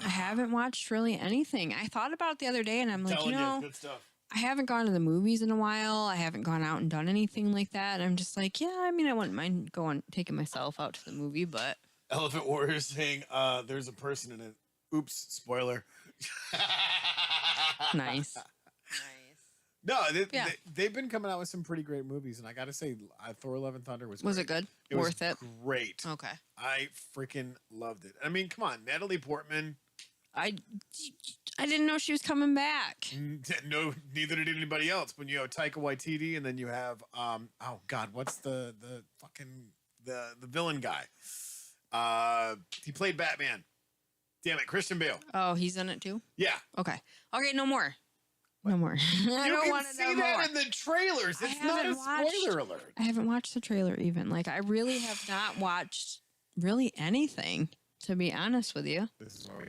haven't watched really anything. I thought about it the other day, and I'm like, Telling you, good stuff. I haven't gone to the movies in a while. I haven't gone out and done anything like that. And I'm just like, yeah, I mean, I wouldn't mind taking myself out to the movie, but Elephant Warrior saying, "There's a person in it." Oops, spoiler. nice. No, Yeah. they've been coming out with some pretty great movies, and I got to say, Thor: Love and Thunder was Was great. it good? It Worth was it? Great. Okay. I freaking loved it. I mean, come on, Natalie Portman. I didn't know she was coming back. No, neither did anybody else. When you have Taika Waititi, and then you have oh god, what's the fucking the villain guy? He played Batman. Damn it, Christian Bale. Oh, he's in it too? Yeah. Okay. Okay, no more. No more. I You don't can want to see know that more. in the trailers. I It's not a haven't watched- spoiler alert. I haven't watched the trailer even. Like, I really have not watched really anything, to be honest with you. This is what we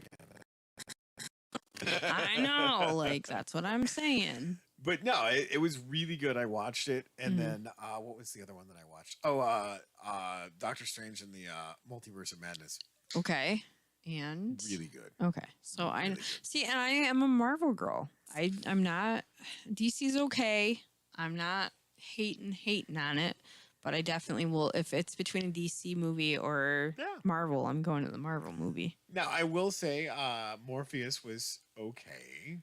I know. Like, that's what I'm saying. But no, it was really good. I watched it, and Mhm. then what was the other one that I watched? Oh, Doctor Strange and the Multiverse of Madness. Okay. And Really good. okay. So I Really good. see, and I am a Marvel girl. I'm not. DC's okay. I'm not hating on it, but I definitely will if it's between a DC movie or Yeah. Marvel. I'm going to the Marvel movie. Now I will say, Morpheus was okay.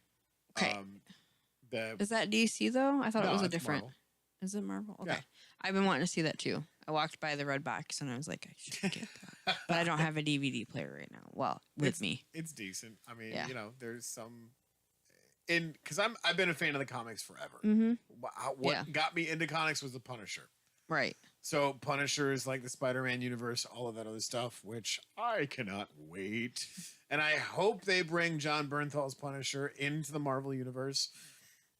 Okay. The Is that DC though? I thought it no, was a it's different. Marvel. Is it Marvel? Okay. Yeah. I've been wanting to see that too. I walked by the red box and I was like, I should get that, but I don't have a DVD player right now. Well, with me. It's decent. I mean, Yeah. there's some because I've been a fan of the comics forever. Mm-hmm. What Yeah. got me into comics was the Punisher. Right. So Punisher is like the Spider-Man universe, all of that other stuff, which I cannot wait. And I hope they bring John Bernthal's Punisher into the Marvel universe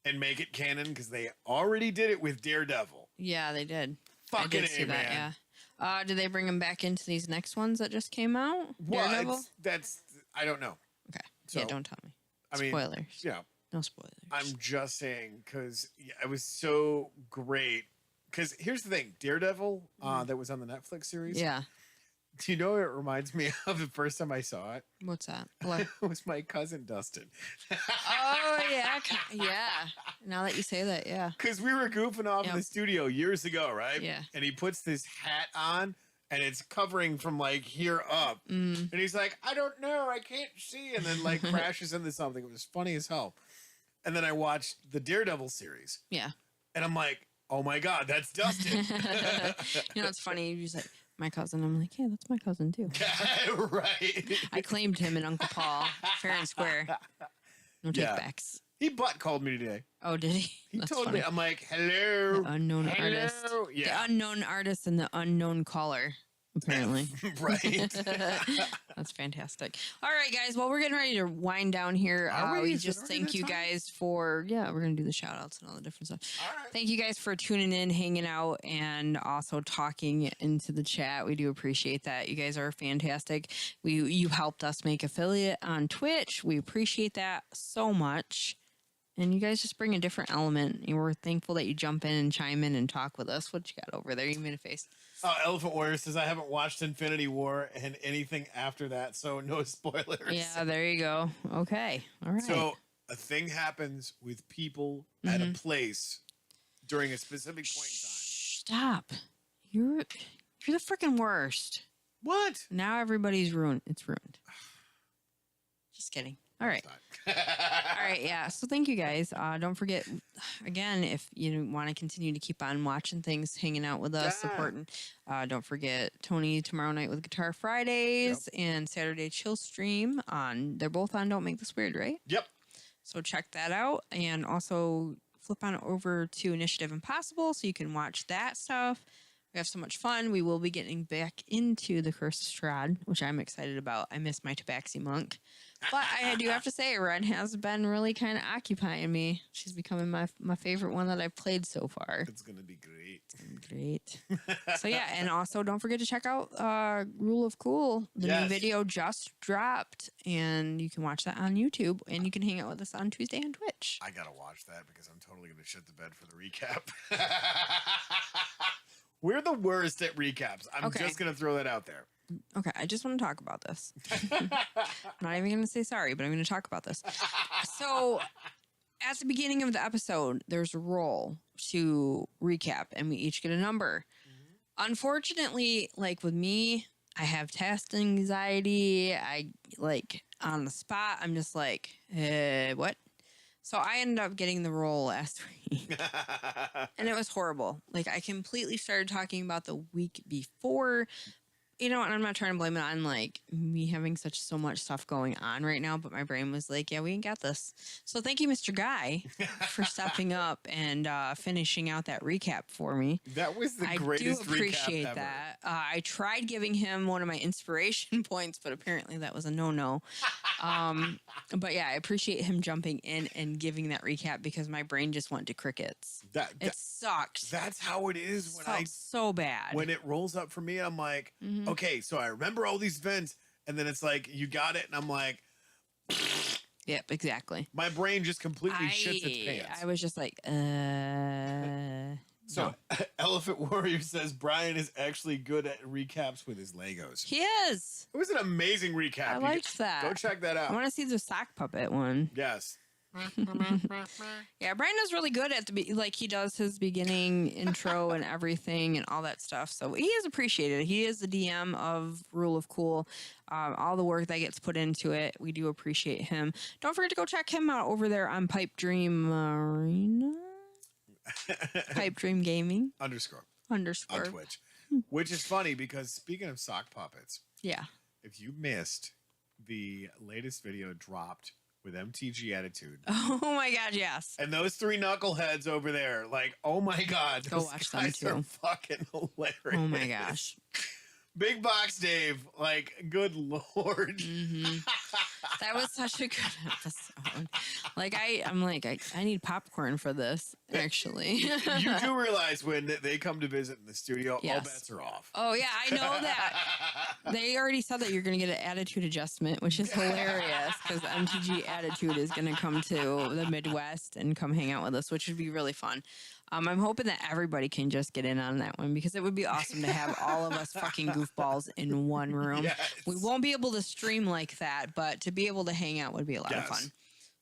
and make it canon because they already did it with Daredevil. Yeah, they did. I Fucking did see A, that. man. Yeah. Did they bring him back into these next ones that just came out? Well, Daredevil. that's I don't know. Okay. So, Yeah, don't tell me. I mean, Spoilers. yeah, No spoilers. I'm just saying because it was so great. Because here's the thing, Daredevil that was on the Netflix series. Yeah. Do you know what it reminds me of the first time I saw it? What's that? What? It was my cousin Dustin. Oh yeah, yeah. Now that you say that, yeah. Because we were goofing off in Yep. the studio years ago, right? Yeah. And he puts this hat on, and it's covering from like here up. Mm. And he's like, I don't know, I can't see. And then like crashes into something. It was funny as hell. And then I watched the Daredevil series, Yeah. and I'm like, oh my God, that's Dustin. It's funny. You're just like my cousin. I'm like, yeah, that's my cousin too. Right. I claimed him in Uncle Paul, fair and square. No Yeah. takebacks. He butt called me today. Oh, did he? He That's told funny. me, I'm like, hello. The unknown hello. artist. Yeah. The unknown artist and the unknown caller, apparently. Right. That's fantastic. All right, guys. Well, we're getting ready to wind down here. Are we? We Is it just already thank that you time? guys for, we're going to do the shout outs and all the different stuff. All right. Thank you guys for tuning in, hanging out, and also talking into the chat. We do appreciate that. You guys are fantastic. You helped us make affiliate on Twitch. We appreciate that so much. And you guys just bring a different element. And we're thankful that you jump in and chime in and talk with us. What you got over there? You made a face. Elephant Warrior says, I haven't watched Infinity War and anything after that, so no spoilers. Yeah, there you go. Okay. All right. So a thing happens with people at a place during a specific point in time. Stop. You're the freaking worst. What? Now everybody's ruined. It's ruined. Just kidding. All right. All right. Yeah. So thank you guys. Don't forget, again, if you want to continue to keep on watching things, hanging out with us, supporting, don't forget Tony tomorrow night with Guitar Fridays and Saturday Chill Stream they're both on Don't Make This Weird, right? Yep. So check that out. And also flip on over to Initiative Impossible so you can watch that stuff. We have so much fun. We will be getting back into the Curse of Strahd, which I'm excited about. I miss my Tabaxi monk. But I do have to say, Ren has been really kind of occupying me. She's becoming my favorite one that I've played so far. It's going to be great. It's going to be great. So yeah, and also don't forget to check out Rule of Cool. The new video just dropped, and you can watch that on YouTube, and you can hang out with us on Tuesday on Twitch. I got to watch that because I'm totally going to shit the bed for the recap. We're the worst at recaps. I'm just going to throw that out there. Okay, I just want to talk about this. I'm not even going to say sorry, but I'm going to talk about this. So, at the beginning of the episode, there's a roll to recap, and we each get a number. Mm-hmm. Unfortunately, like with me, I have task anxiety. I, on the spot, I'm just like, what? So I ended up getting the role last week. And it was horrible. Like, I completely started talking about the week before. You know, and I'm not trying to blame it on, me having so much stuff going on right now, but my brain was like, yeah, we ain't got this. So thank you, Mr. Guy, for stepping up and finishing out that recap for me. That was the greatest recap ever. I do appreciate that. I tried giving him one of my inspiration points, but apparently that was a no-no. But yeah, I appreciate him jumping in and giving that recap because my brain just went to crickets. It sucked. That's how it is so bad. When it rolls up for me, I'm like, okay, so I remember all these events, and then it's like, you got it, and I'm like, yep, exactly. My brain just completely shits its pants. I was just like, So, Elephant Warrior says Brian is actually good at recaps with his Legos. He is. It was an amazing recap. I liked that. Go check that out. I want to see the sock puppet one. Yes. Yeah, Brian is really good at he does his beginning intro and everything and all that stuff. So he is appreciated. He is the DM of Rule of Cool. All the work that gets put into it, we do appreciate him. Don't forget to go check him out over there on Pipe Dream Arena. Pipe Dream Gaming _ on Twitch, which is funny because speaking of sock puppets, if you missed the latest video dropped with MTG Attitude, oh my god, yes, and those three knuckleheads over there, oh my god, go watch them too. Are fucking hilarious. Oh my gosh. Big Box Dave, good lord. Mm-hmm. That was such a good episode. I need popcorn for this, actually. You do realize when they come to visit in the studio, all bets are off. Oh, yeah, I know that. They already said that you're going to get an attitude adjustment, which is hilarious because MTG Attitude is going to come to the Midwest and come hang out with us, which would be really fun. I'm hoping that everybody can just get in on that one because it would be awesome to have all of us fucking goofballs in one room. Yes. We won't be able to stream like that, but to be able to hang out would be a lot of fun.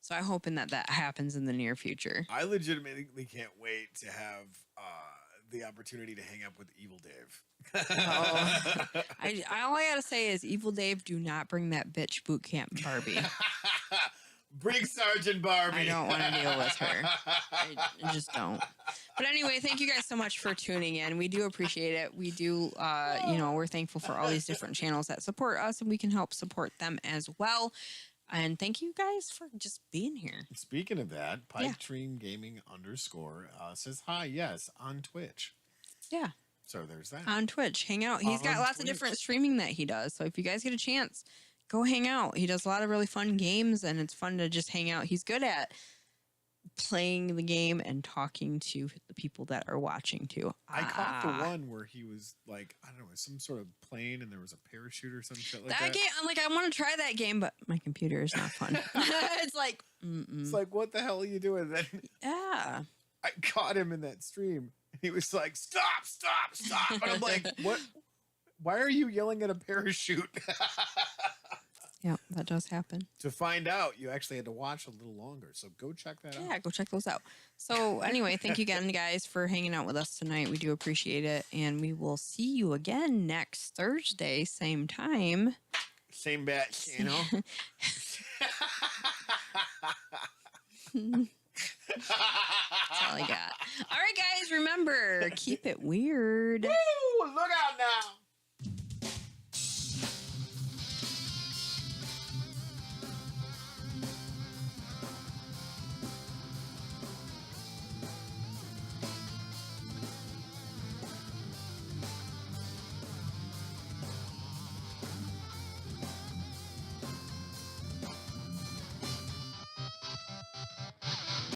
So I'm hoping that happens in the near future. I legitimately can't wait to have the opportunity to hang up with Evil Dave. All I gotta say is Evil Dave, do not bring that bitch boot camp Barbie. Bring Sergeant Barbie. I don't want to deal with her. I just don't. But anyway, thank you guys so much for tuning in. We do appreciate it. We do, we're thankful for all these different channels that support us, and we can help support them as well. And thank you guys for just being here. Speaking of that, Pipe Dream Gaming _ says hi. Yes, on Twitch. Yeah. So there's that. On Twitch. Hang out. He's got lots of different streaming that he does. So if you guys get a chance, go hang out. He does a lot of really fun games, and it's fun to just hang out. He's good at playing the game and talking to the people that are watching too. I caught the one where he was I don't know, some sort of plane and there was a parachute or some shit like that. That game, I want to try that game, but my computer is not fun. It's it's what the hell are you doing then? Yeah. I caught him in that stream. He was like, stop. And I'm like, what? Why are you yelling at a parachute? Yeah, that does happen. To find out, you actually had to watch a little longer. So go check that out. Yeah, go check those out. So anyway, thank you again, guys, for hanging out with us tonight. We do appreciate it. And we will see you again next Thursday, same time. Same batch, you know? That's all I got. All right, guys, remember, keep it weird. Woo! Look out now.